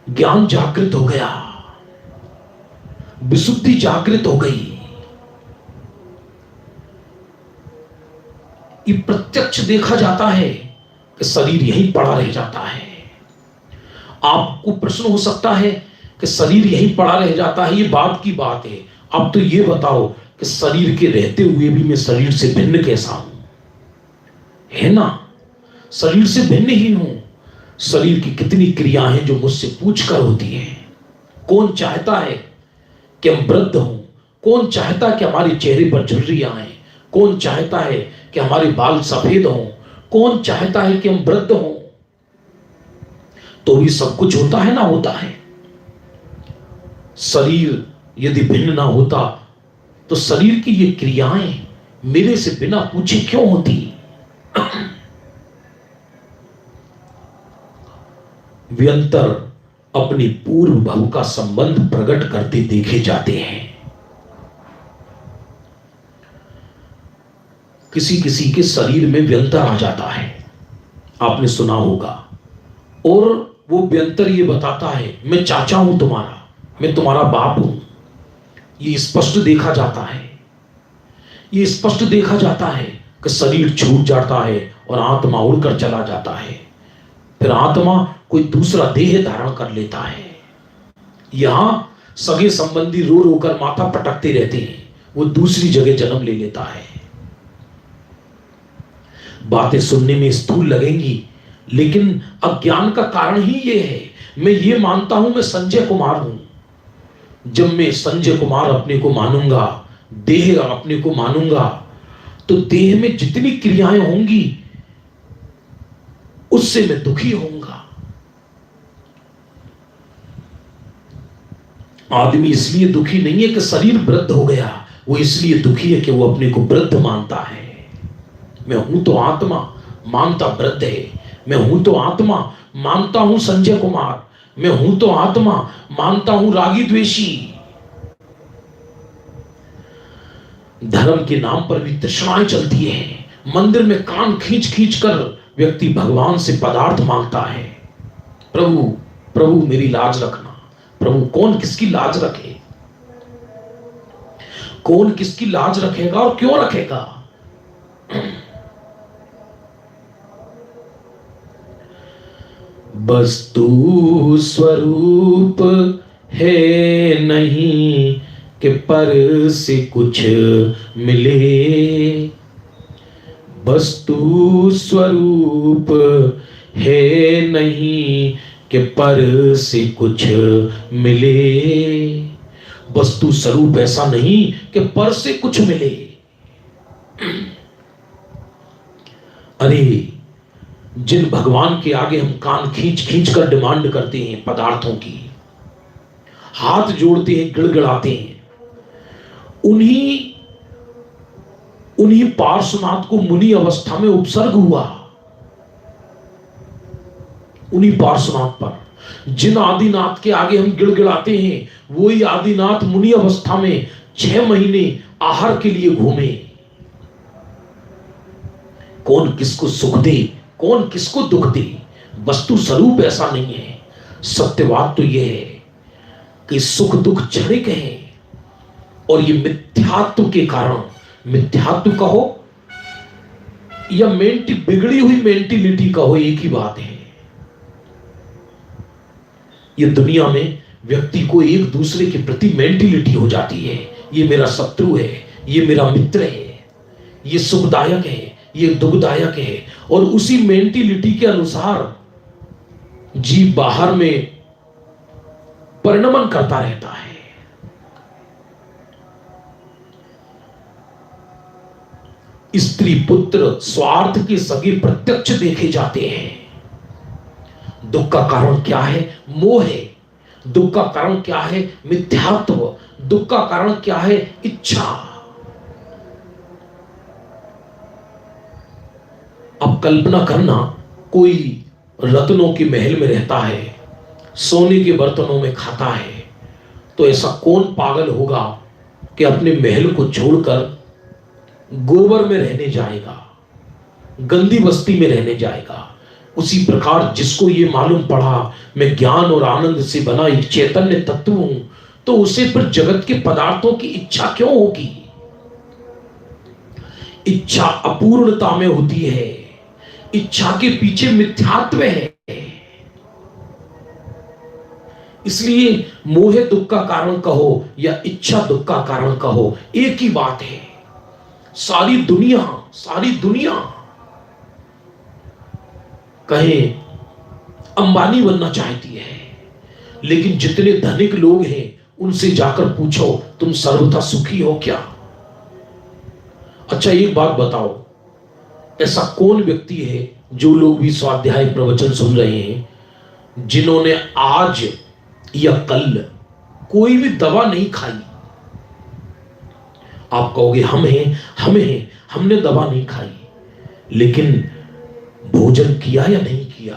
ज्ञान जागृत हो गया, विशुद्धि जागृत हो गई। ये प्रत्यक्ष देखा जाता है कि शरीर यहीं पड़ा रह जाता है। आपको प्रश्न हो सकता है कि शरीर यहीं पड़ा रह जाता है, ये बात की बात है। अब तो ये बताओ कि शरीर के रहते हुए भी मैं शरीर से भिन्न कैसा हूं? है ना, शरीर से भिन्न ही हूं। शरीर की कितनी क्रियाएं हैं जो मुझसे पूछकर होती हैं। कौन चाहता है कि हम वृद्ध हों? कौन चाहता है कि हमारे चेहरे पर झुर्रियां आए? कौन चाहता है कि हमारे बाल सफेद हों? कौन चाहता है कि हम वृद्ध हों? तो ये सब कुछ होता है ना, होता है। शरीर यदि भिन्न ना होता तो शरीर की ये क्रियाएं मेरे से बिना पूछे क्यों होती? व्यंतर अपनी पूर्व भव का संबंध प्रकट करते देखे जाते हैं। किसी किसी के शरीर में व्यंतर आ जाता है, आपने सुना होगा, और वो व्यंतर ये बताता है मैं चाचा हूं तुम्हारा, मैं तुम्हारा बाप हूं। ये स्पष्ट देखा जाता है, ये स्पष्ट देखा जाता है कि शरीर छूट जाता है और आत्मा उड़कर चला जाता है। फिर आत्मा कोई दूसरा देह धारण कर लेता है। यहां सगे संबंधी रो रो कर माथा पटकते रहते हैं, वो दूसरी जगह जन्म ले लेता है। बातें सुनने में स्थूल लगेंगी, लेकिन अज्ञान का कारण ही ये है। मैं ये मानता हूं मैं संजय कुमार हूं। जब मैं संजय कुमार अपने को मानूंगा, देह अपने को मानूंगा, तो देह में जितनी क्रियाएं होंगी उससे मैं दुखी होऊंगा। आदमी इसलिए दुखी नहीं है कि शरीर वृद्ध हो गया, वो इसलिए दुखी है कि वो अपने को वृद्ध मानता है। मैं हूं तो आत्मा, मानता वृद्ध है। मैं हूं तो आत्मा, मानता हूं संजय कुमार। मैं हूं तो आत्मा, मानता हूं रागी द्वेषी। धर्म के नाम पर भी तृष्णाएं चलती हैं। मंदिर में कान खींच खींच कर व्यक्ति भगवान से पदार्थ मांगता है। प्रभु प्रभु मेरी लाज रखना। प्रभु कौन किसकी लाज रखे? कौन किसकी लाज रखेगा और क्यों रखेगा? वस्तु स्वरूप है नहीं कि पर से कुछ मिले। वस्तु स्वरूप है नहीं कि पर से कुछ मिले। वस्तु स्वरूप ऐसा नहीं कि पर से कुछ मिले। अरे जिन भगवान के आगे हम कान खींच खींच कर डिमांड करते हैं पदार्थों की, हाथ जोड़ते हैं, गिड़गिड़ाते हैं, उन्हीं पार्श्वनाथ को मुनि अवस्था में उपसर्ग हुआ। उन्हीं पार्श्वनाथ पर जिन आदिनाथ के आगे हम गिड़गिड़ाते हैं, वही आदिनाथ मुनि अवस्था में 6 महीने आहार के लिए घूमे। कौन किसको सुख दे, कौन किसको दुख दे, वस्तु स्वरूप ऐसा नहीं है। सत्यवाद तो यह है कि सुख दुख क्षणिक है, और ये मिथ्यात्व के कारण, मिथ्यात्व कहो या बिगड़ी हुई मेंटिलिटी कहो, एक ही बात है। ये दुनिया में व्यक्ति को एक दूसरे के प्रति मेंटिलिटी हो जाती है। ये मेरा शत्रु है, ये मेरा मित्र है, ये सुखदायक है, ये दुखदायक है, और उसी मेंटिलिटी के अनुसार जीव बाहर में परिणमन करता रहता है। स्त्री पुत्र स्वार्थ के सगे प्रत्यक्ष देखे जाते हैं। दुख का कारण क्या है? मोह है। दुख का कारण क्या है? मिथ्यात्व। दुख का कारण क्या है? इच्छा। अब कल्पना करना, कोई रत्नों के महल में रहता है, सोने के बर्तनों में खाता है, तो ऐसा कौन पागल होगा कि अपने महल को छोड़कर गोबर में रहने जाएगा, गंदी बस्ती में रहने जाएगा? उसी प्रकार जिसको ये मालूम पड़ा मैं ज्ञान और आनंद से बना एक चैतन्य तत्व हूं, तो उसे फिर जगत के पदार्थों की इच्छा क्यों होगी? इच्छा अपूर्णता में होती है। इच्छा के पीछे मिथ्यात्व है। इसलिए मोह दुख का कारण कहो या इच्छा दुख का कारण कहो, एक ही बात है। सारी दुनिया कहें अंबानी बनना चाहती है, लेकिन जितने धनिक लोग हैं उनसे जाकर पूछो तुम सर्वथा सुखी हो क्या? अच्छा एक बात बताओ, ऐसा कौन व्यक्ति है, जो लोग भी स्वाध्याय प्रवचन सुन रहे हैं, जिन्होंने आज या कल कोई भी दवा नहीं खाई। आप कहोगे हमें हमने दवा नहीं खाई, लेकिन भोजन किया या नहीं किया?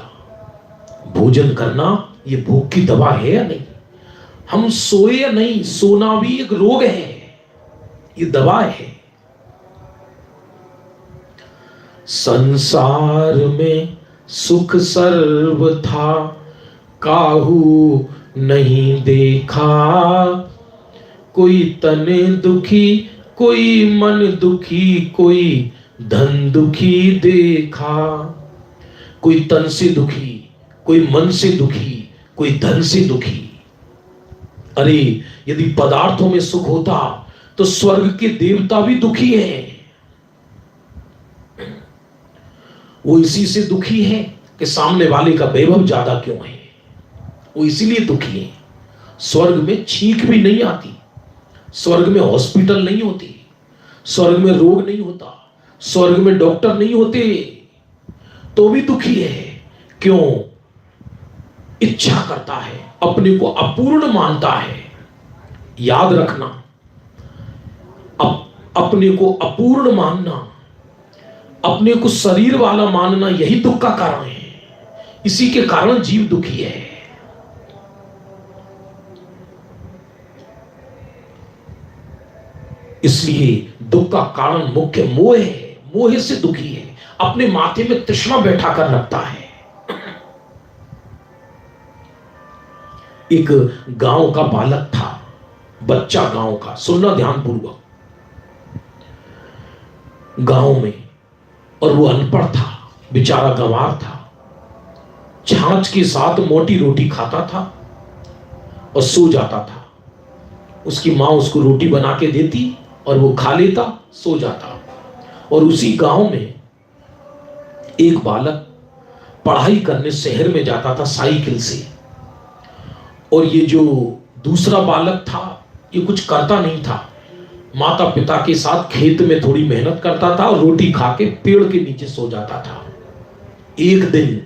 भोजन करना ये भूख की दवा है या नहीं? हम सोए या नहीं, सोना भी एक रोग है, ये दवा है। संसार में सुख सर्वथा काहू नहीं देखा, कोई तन दुखी कोई मन दुखी कोई धन दुखी देखा। कोई तन से दुखी, कोई मन से दुखी, कोई धन से दुखी। अरे यदि पदार्थों में सुख होता तो स्वर्ग के देवता भी दुखी हैं। वो इसी से दुखी है कि सामने वाले का वैभव ज्यादा क्यों है, वो इसीलिए दुखी है। स्वर्ग में छींक भी नहीं आती, स्वर्ग में हॉस्पिटल नहीं होती, स्वर्ग में रोग नहीं होता, स्वर्ग में डॉक्टर नहीं होते, तो भी दुखी है। क्यों? इच्छा करता है, अपने को अपूर्ण मानता है। याद रखना, अपने को अपूर्ण मानना, अपने को शरीर वाला मानना, यही दुख का कारण है। इसी के कारण जीव दुखी है। इसलिए दुख का कारण मुख्य मोह है। मोह से दुखी है, अपने माथे में तृष्णा बैठा कर रखता है। एक गांव का बालक था, बच्चा गांव का, सुनना ध्यान पूर्वक। गांव में, और वो अनपढ़ था, बेचारा गंवार था। छाछ के साथ मोटी रोटी खाता था और सो जाता था। उसकी मां उसको रोटी बना के देती और वो खा लेता, सो जाता। और उसी गांव में एक बालक पढ़ाई करने शहर में जाता था साइकिल से। और ये जो दूसरा बालक था, ये कुछ करता नहीं था, माता पिता के साथ खेत में थोड़ी मेहनत करता था और रोटी खा के पेड़ के नीचे सो जाता था। एक दिन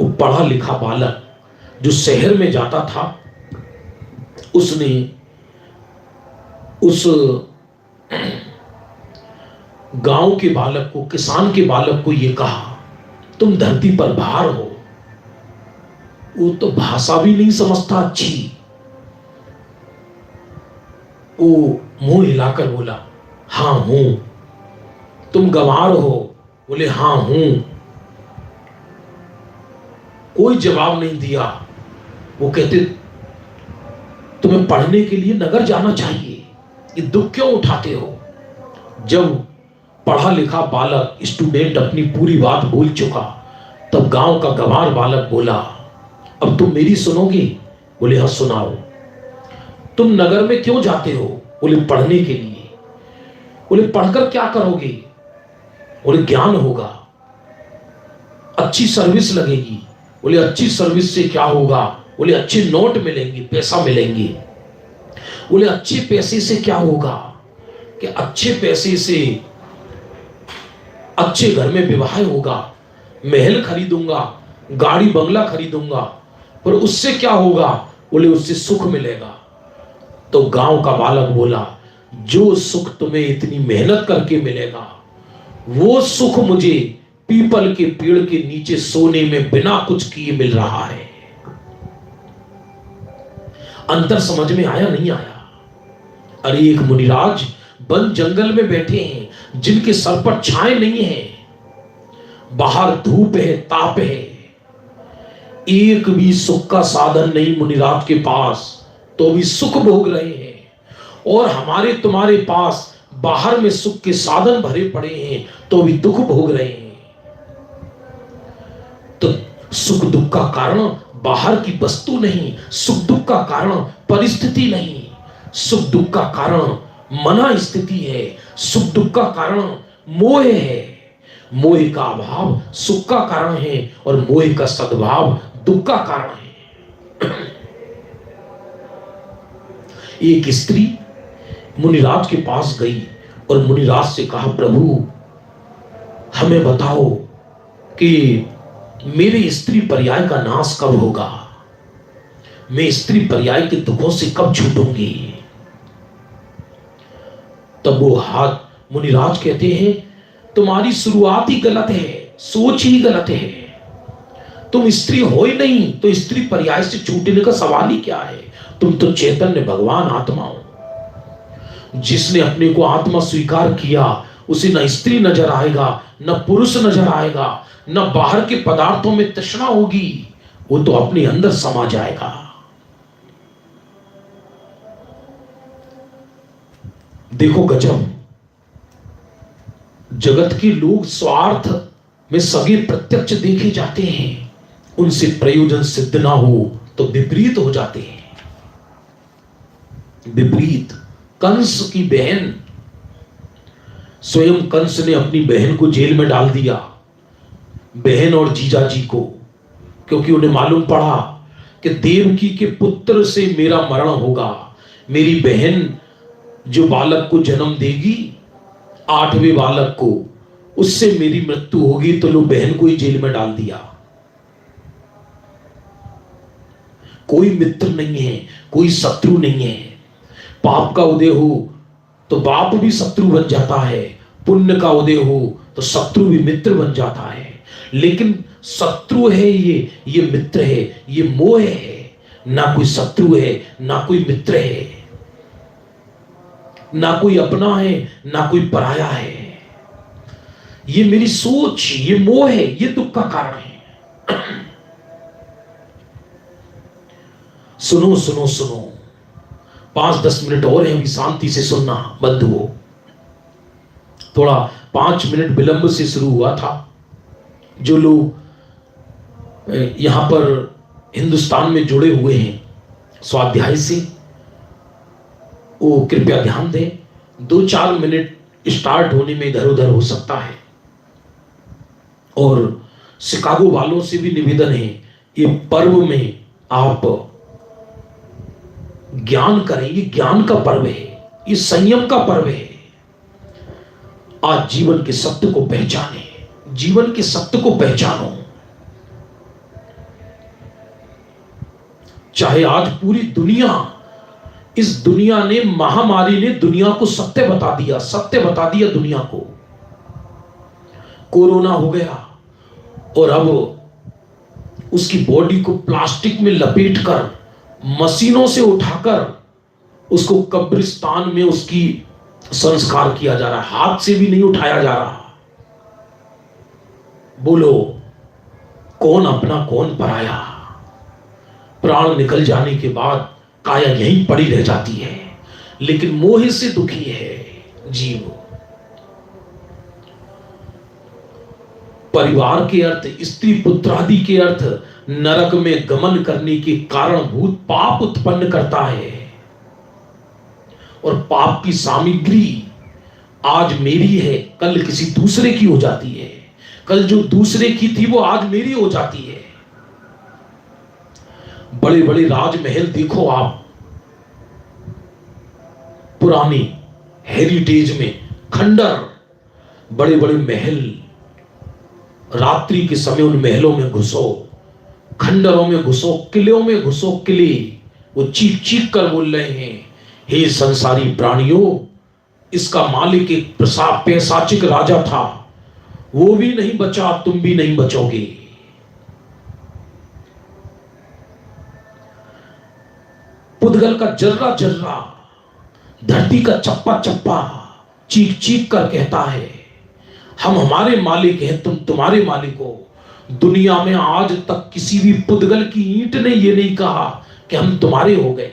वो पढ़ा लिखा बालक जो शहर में जाता था, उसने उस गांव के बालक को, किसान के बालक को ये कहा, तुम धरती पर भार हो। वो तो भाषा भी नहीं समझता अच्छी। वो मुंह हिलाकर बोला, हां हूं। तुम गंवार हो? बोले हां हूं। कोई जवाब नहीं दिया। वो कहते, तुम्हें पढ़ने के लिए नगर जाना चाहिए, ये दुख क्यों उठाते हो? जब पढ़ा लिखा बालक, स्टूडेंट अपनी पूरी बात बोल चुका, तब गांव का गंवार बालक बोला, अब तुम मेरी सुनोगे? बोले हाँ सुनाओ। तुम नगर में क्यों जाते हो? बोले पढ़ने के लिए। बोले पढ़कर क्या करोगे? बोले ज्ञान होगा, अच्छी सर्विस लगेगी। बोले अच्छी सर्विस से क्या होगा? बोले अच्छे नोट मिलेंगे, पैसा मिलेंगे। बोले अच्छे पैसे से क्या होगा? कि अच्छे पैसे से अच्छे घर में विवाह होगा, महल खरीदूंगा, गाड़ी बंगला खरीदूंगा। पर उससे क्या होगा? बोले उससे सुख मिलेगा। तो गांव का बालक बोला, जो सुख तुम्हें इतनी मेहनत करके मिलेगा, वो सुख मुझे पीपल के पेड़ के नीचे सोने में बिना कुछ किए मिल रहा है। अंतर समझ में आया नहीं आया? अरे एक मुनिराज वन जंगल में बैठे हैं, जिनके सर पर छाए नहीं है, बाहर धूप है, ताप है, एक भी सुख का साधन नहीं मुनिराज के पास, तो भी सुख भोग रहे हैं। और हमारे तुम्हारे पास बाहर में सुख के साधन भरे पड़े हैं, तो भी दुख भोग रहे हैं। तो सुख दुख का कारण बाहर की वस्तु नहीं, सुख दुख का कारण परिस्थिति नहीं, सुख दुख का कारण मना स्थिति है, सुख दुख का कारण मोह है। मोह का अभाव सुख का कारण है और मोह का सद्भाव दुख का कारण है। एक स्त्री मुनिराज के पास गई और मुनिराज से कहा, प्रभु हमें बताओ कि मेरे स्त्री पर्याय का नाश कब होगा? मैं स्त्री पर्याय के दुखों से कब छूटूंगी। तब वो हाथ मुनिराज कहते हैं, तुम्हारी शुरुआत ही गलत है, सोच ही गलत है। तुम स्त्री हो ही नहीं तो स्त्री पर्याय से छूटने का सवाल ही क्या है। तुम तो चैतन्य भगवान आत्मा हो। जिसने अपने को आत्मा स्वीकार किया उसे न स्त्री नजर आएगा, न पुरुष नजर आएगा, न बाहर के पदार्थों में तृष्णा होगी। वो तो अपने अंदर समा जाएगा। देखो गजब, जगत के लोग स्वार्थ में सगे प्रत्यक्ष देखे जाते हैं, उनसे प्रयोजन सिद्ध ना हो तो विपरीत हो जाते हैं। विपरीत, कंस की बहन, स्वयं कंस ने अपनी बहन को जेल में डाल दिया, बहन और जीजाजी को, क्योंकि उन्हें मालूम पड़ा कि देवकी के पुत्र से मेरा मरण होगा। मेरी बहन जो बालक को जन्म देगी, 8वें बालक को, उससे मेरी मृत्यु होगी, तो लो बहन को ही जेल में डाल दिया। कोई मित्र नहीं है, कोई शत्रु नहीं है। पाप का उदय हो तो बाप भी शत्रु बन जाता है, पुण्य का उदय हो तो शत्रु भी मित्र बन जाता है। लेकिन शत्रु है ये मित्र है, ये मोह है। ना कोई शत्रु है, ना कोई मित्र है, ना कोई अपना है, ना कोई पराया है। ये मेरी सोच, ये मोह है, ये दुख का कारण है। सुनो सुनो सुनो, 5-10 मिनट और है, अभी शांति से सुनना बंधुओं। थोड़ा 5 मिनट विलंब से शुरू हुआ था। जो लोग यहां पर हिंदुस्तान में जुड़े हुए हैं स्वाध्याय से, वो कृपया ध्यान दें। 2-4 मिनट स्टार्ट होने में इधर उधर हो सकता है। और शिकागो वालों से भी निवेदन है, ये पर्व में आप ज्ञान करें। ये ज्ञान का पर्व है, ये संयम का पर्व है। आज जीवन के सत्य को पहचाने, जीवन के सत्य को पहचानो। चाहे आज पूरी दुनिया, इस दुनिया ने, महामारी ने दुनिया को सत्य बता दिया, सत्य बता दिया दुनिया को। कोरोना हो गया और अब उसकी बॉडी को प्लास्टिक में लपेटकर, मशीनों से उठाकर उसको कब्रिस्तान में उसकी संस्कार किया जा रहा है। हाथ से भी नहीं उठाया जा रहा। बोलो, कौन अपना कौन पराया। प्राण निकल जाने के बाद काया यहीं पड़ी रह जाती है, लेकिन मोह से दुखी है जीव। परिवार के अर्थ, स्त्री पुत्र आदि के अर्थ नरक में गमन करने के कारणभूत पाप उत्पन्न करता है। और पाप की सामग्री आज मेरी है, कल किसी दूसरे की हो जाती है। कल जो दूसरे की थी वो आज मेरी हो जाती है। बड़े बड़े राजमहल देखो आप, पुरानी हेरिटेज में खंडर, बड़े बड़े महल। रात्रि के समय उन महलों में घुसो, खंडरों में घुसो, किलों में घुसो, किले। वो चीख चीख कर बोल रहे हैं, हे संसारी प्राणियों, इसका मालिक एक पैशाचिक राजा था, वो भी नहीं बचा, तुम भी नहीं बचोगे। पुद्गल का जर्रा जर्रा, धरती का चप्पा चप्पा चीख चीख कर कहता है, हम हमारे मालिक हैं, तुम तुम्हारे मालिक हो। दुनिया में आज तक किसी भी पुद्गल की ईंट ने यह नहीं कहा कि हम तुम्हारे हो गए।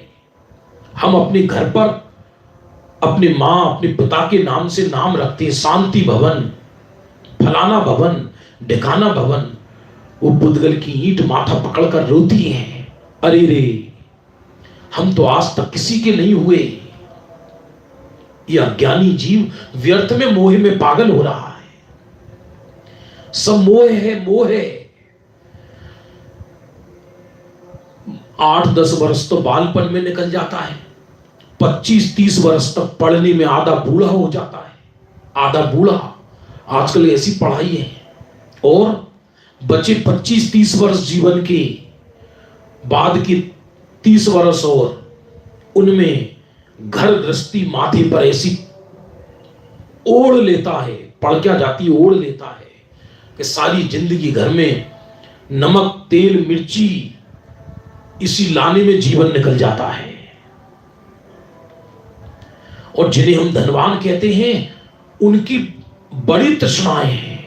हम अपने घर पर अपने मां, अपने पिता के नाम से नाम रखते हैं, शांति भवन, फलाना भवन, ढिकाना भवन। वो पुद्गल की ईंट माथा पकड़कर रोती है, अरे रे, हम तो आज तक किसी के नहीं हुए। यह अज्ञानी जीव व्यर्थ में मोह में पागल हो रहा है। सब मोह है, मोह है। 8-10 वर्ष तो बालपन में निकल जाता है, 25-30 वर्ष तक पढ़ने में आधा बूढ़ा हो जाता है, आधा बूढ़ा। आजकल ऐसी पढ़ाई है। और बचे 25-30 वर्ष जीवन के बाद के 30 वर्ष और उनमें घर गृहस्थी माथे पर ऐसी ओढ़ लेता है, पड़ क्या जाती ओढ़ लेता है कि सारी जिंदगी घर में नमक तेल मिर्ची इसी लाने में जीवन निकल जाता है। और जिन्हें हम धनवान कहते हैं उनकी बड़ी तृष्णाएं हैं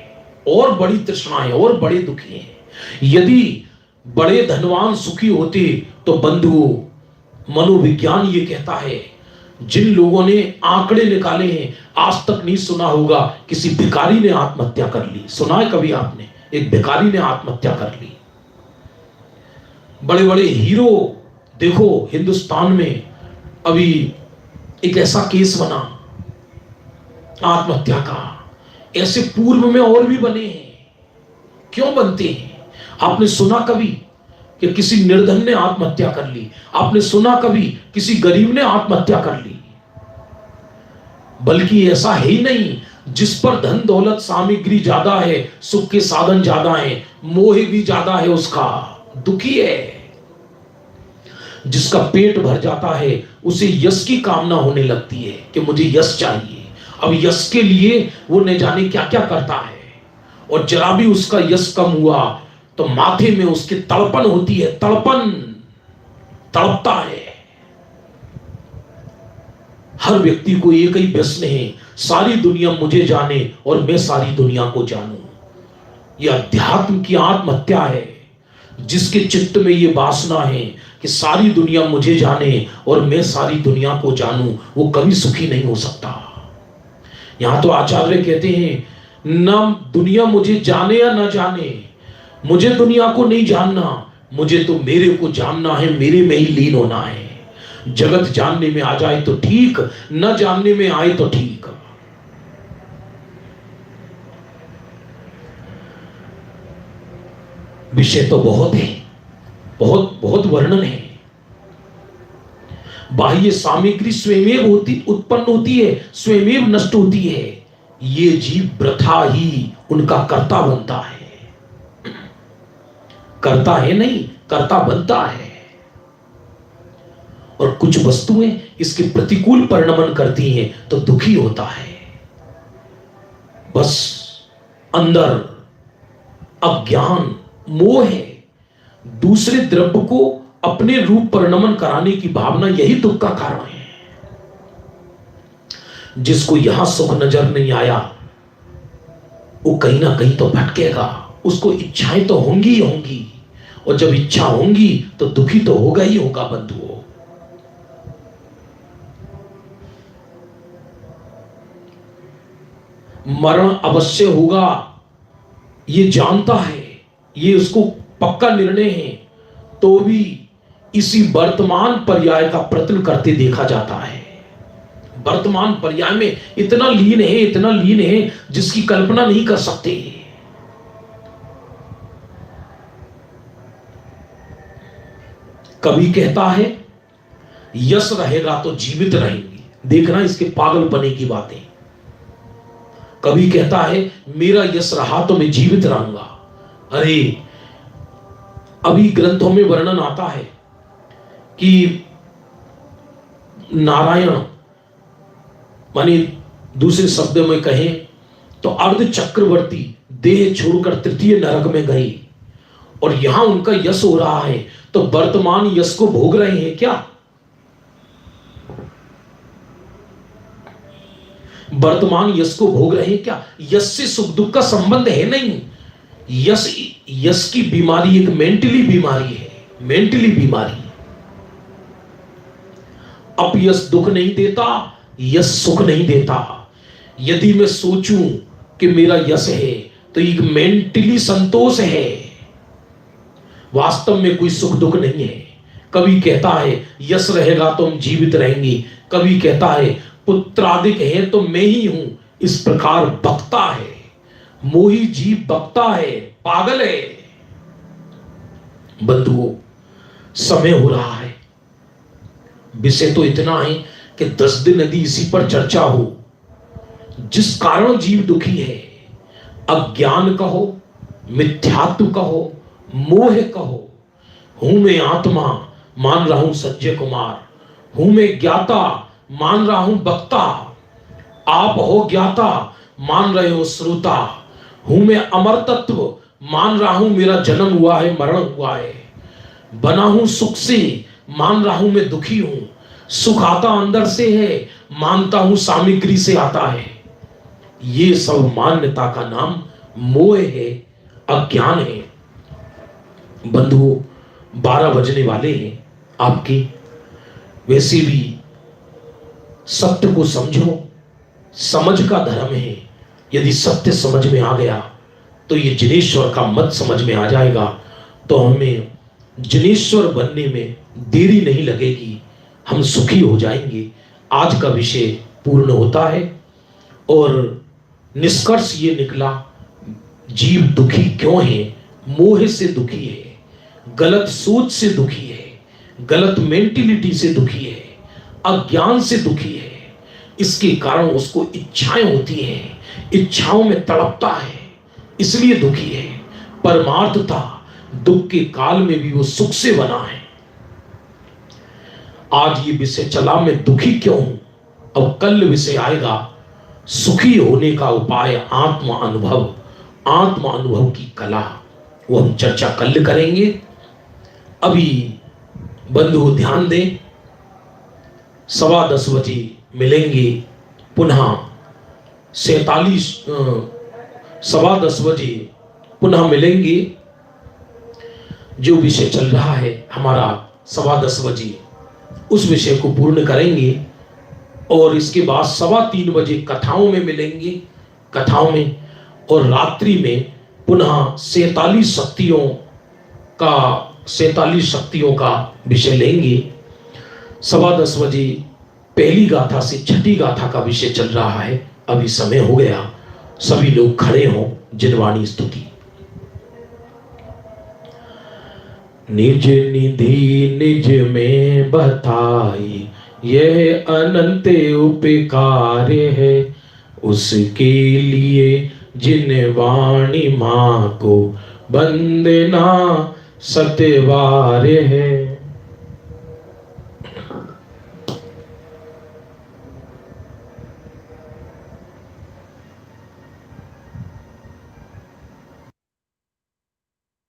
और बड़ी तृष्णाएं और बड़े दुखी हैं। यदि बड़े धनवान सुखी होते तो बंधुओं, मनोविज्ञान ये कहता है, जिन लोगों ने आंकड़े निकाले हैं आज तक नहीं सुना होगा किसी भिखारी ने आत्महत्या कर ली। सुना है कभी आपने? एक भिखारी ने आत्महत्या कर ली। बड़े बड़े हीरो देखो, हिंदुस्तान में अभी एक ऐसा केस बना आत्महत्या का, ऐसे पूर्व में और भी बने हैं। क्यों बनते हैं? आपने सुना कभी कि किसी निर्धन ने आत्महत्या कर ली? आपने सुना कभी किसी गरीब ने आत्महत्या कर ली? बल्कि ऐसा है ही नहीं। जिस पर धन दौलत सामग्री ज्यादा है, सुख के साधन ज्यादा है, मोह भी ज्यादा है, उसका दुखी है। जिसका पेट भर जाता है उसे यश की कामना होने लगती है कि मुझे यश चाहिए। अब यश के लिए वो न जाने क्या क्या करता है, और जरा भी उसका यश कम हुआ तो माथे में उसके तड़पन होती है, तड़पन, तड़पता है। हर व्यक्ति को एक ही प्रश्न है, सारी दुनिया मुझे जाने और मैं सारी दुनिया को जानूं। यह अध्यात्म की आत्महत्या है। जिसके चित्त में यह वासना है कि सारी दुनिया मुझे जाने और मैं सारी दुनिया को जानूं, वो कभी सुखी नहीं हो सकता। यहां तो आचार्य कहते हैं, ना दुनिया मुझे जाने या ना जाने, मुझे दुनिया को नहीं जानना, मुझे तो मेरे को जानना है, मेरे में ही लीन होना है। जगत जानने में आ जाए तो ठीक, न जानने में आए तो ठीक। विषय तो बहुत है, बहुत बहुत वर्णन है। बाह्य सामग्री स्वयं उत्पन्न होती है, स्वयं नष्ट होती है। ये जीव वृथा ही उनका कर्ता बनता है। करता है नहीं, कर्ता बनता है। और कुछ वस्तुएं इसके प्रतिकूल परिणमन करती हैं तो दुखी होता है। बस अंदर अज्ञान मोह है, दूसरे द्रव्य को अपने रूप परिणमन कराने की भावना, यही दुख का कारण है। जिसको यहां सुख नजर नहीं आया वो कहीं ना कहीं तो भटकेगा। उसको इच्छाएं तो होंगी ही होंगी, और जब इच्छा होंगी तो दुखी तो होगा ही होगा बंधुओं। मरण अवश्य होगा ये जानता है, ये उसको पक्का निर्णय है, तो भी इसी वर्तमान पर्याय का प्रयत्न करते देखा जाता है। वर्तमान पर्याय में इतना लीन है, इतना लीन है जिसकी कल्पना नहीं कर सकते। कवि कहता है, यश रहेगा तो जीवित रहेंगे। देखना इसके पागलपने की बातें। कवि कहता है, मेरा यश रहा तो मैं जीवित रहूंगा। अरे अभी ग्रंथों में वर्णन आता है कि नारायण, माने दूसरे शब्दों में कहें तो अर्ध चक्रवर्ती देह छोड़कर तृतीय नरक में गए, और यहां उनका यश हो रहा है, तो वर्तमान यश को भोग रहे हैं क्या? वर्तमान यश को भोग रहे हैं क्या? यश से सुख दुख का संबंध है नहीं। यश की बीमारी एक मेंटली बीमारी है, मेंटली बीमारी। अपयश दुख नहीं देता, यश सुख नहीं देता। यदि मैं सोचूं कि मेरा यश है तो एक मेंटली संतोष है, वास्तव में कोई सुख दुख नहीं है। कभी कहता है यश रहेगा तो हम जीवित रहेंगे, कभी कहता है पुत्रादिक है तो मैं ही हूं। इस प्रकार बकता है, मोही जीव बकता है, पागल है। बंधुओं, समय हो रहा है। विषय तो इतना है कि 10 दिन यदि इसी पर चर्चा हो, जिस कारण जीव दुखी है, अज्ञान कहो, मिथ्यात्व कहो, मोह कहो, हूं मैं आत्मा, मान रहा हूं संजय कुमार, हूं मैं ज्ञाता, मान रहा हूं वक्ता, आप हो ज्ञाता, मान रहे हो श्रोता, हूं मैं अमर तत्व, मान रहा हूं मेरा जन्म हुआ है, मरण हुआ है, बना हूं सुख से, मान रहा हूं मैं दुखी हूं, सुख आता अंदर से है, मानता हूं सामग्री से आता है। ये सब मान्यता का नाम मोह है, अज्ञान है। बंधुओं, 12 बजने वाले हैं आपके, वैसे भी सत्य को समझो, समझ का धर्म है। यदि सत्य समझ में आ गया तो ये जिनेश्वर का मत समझ में आ जाएगा, तो हमें जिनेश्वर बनने में देरी नहीं लगेगी, हम सुखी हो जाएंगे। आज का विषय पूर्ण होता है और निष्कर्ष ये निकला, जीव दुखी क्यों है? मोह से दुखी है, गलत सोच से दुखी है, गलत मेंटिलिटी से दुखी है, अज्ञान से दुखी है। इसके कारण उसको इच्छाएं होती हैं, इच्छाओं में तड़पता है, इसलिए दुखी है। परमार्थता दुख के काल में भी वो सुख से बना है। आज ये विषय चला, मैं दुखी क्यों हूं, अब कल विषय आएगा सुखी होने का उपाय, आत्मा अनुभव, आत्मा अनुभव की कला, वो हम चर्चा कल करेंगे। अभी बंधु ध्यान दें, 10:15 बजे मिलेंगे पुनः, 10:15 बजे पुनः मिलेंगे। जो विषय चल रहा है हमारा 10:15 बजे, उस विषय को पूर्ण करेंगे और इसके बाद 3:15 बजे कथाओं में मिलेंगे, कथाओं में, और रात्रि में पुनः 47 शक्तियों का विषय लेंगे। 10:15 बजे पहली गाथा से छठी गाथा का विषय चल रहा है। अभी समय हो गया, सभी लोग खड़े हों, जिनवाणी स्तुति। निज निधि निज में बताई, यह अनंत उपकार है, उसके लिए जिन वाणी मां को वंदना सतवार है।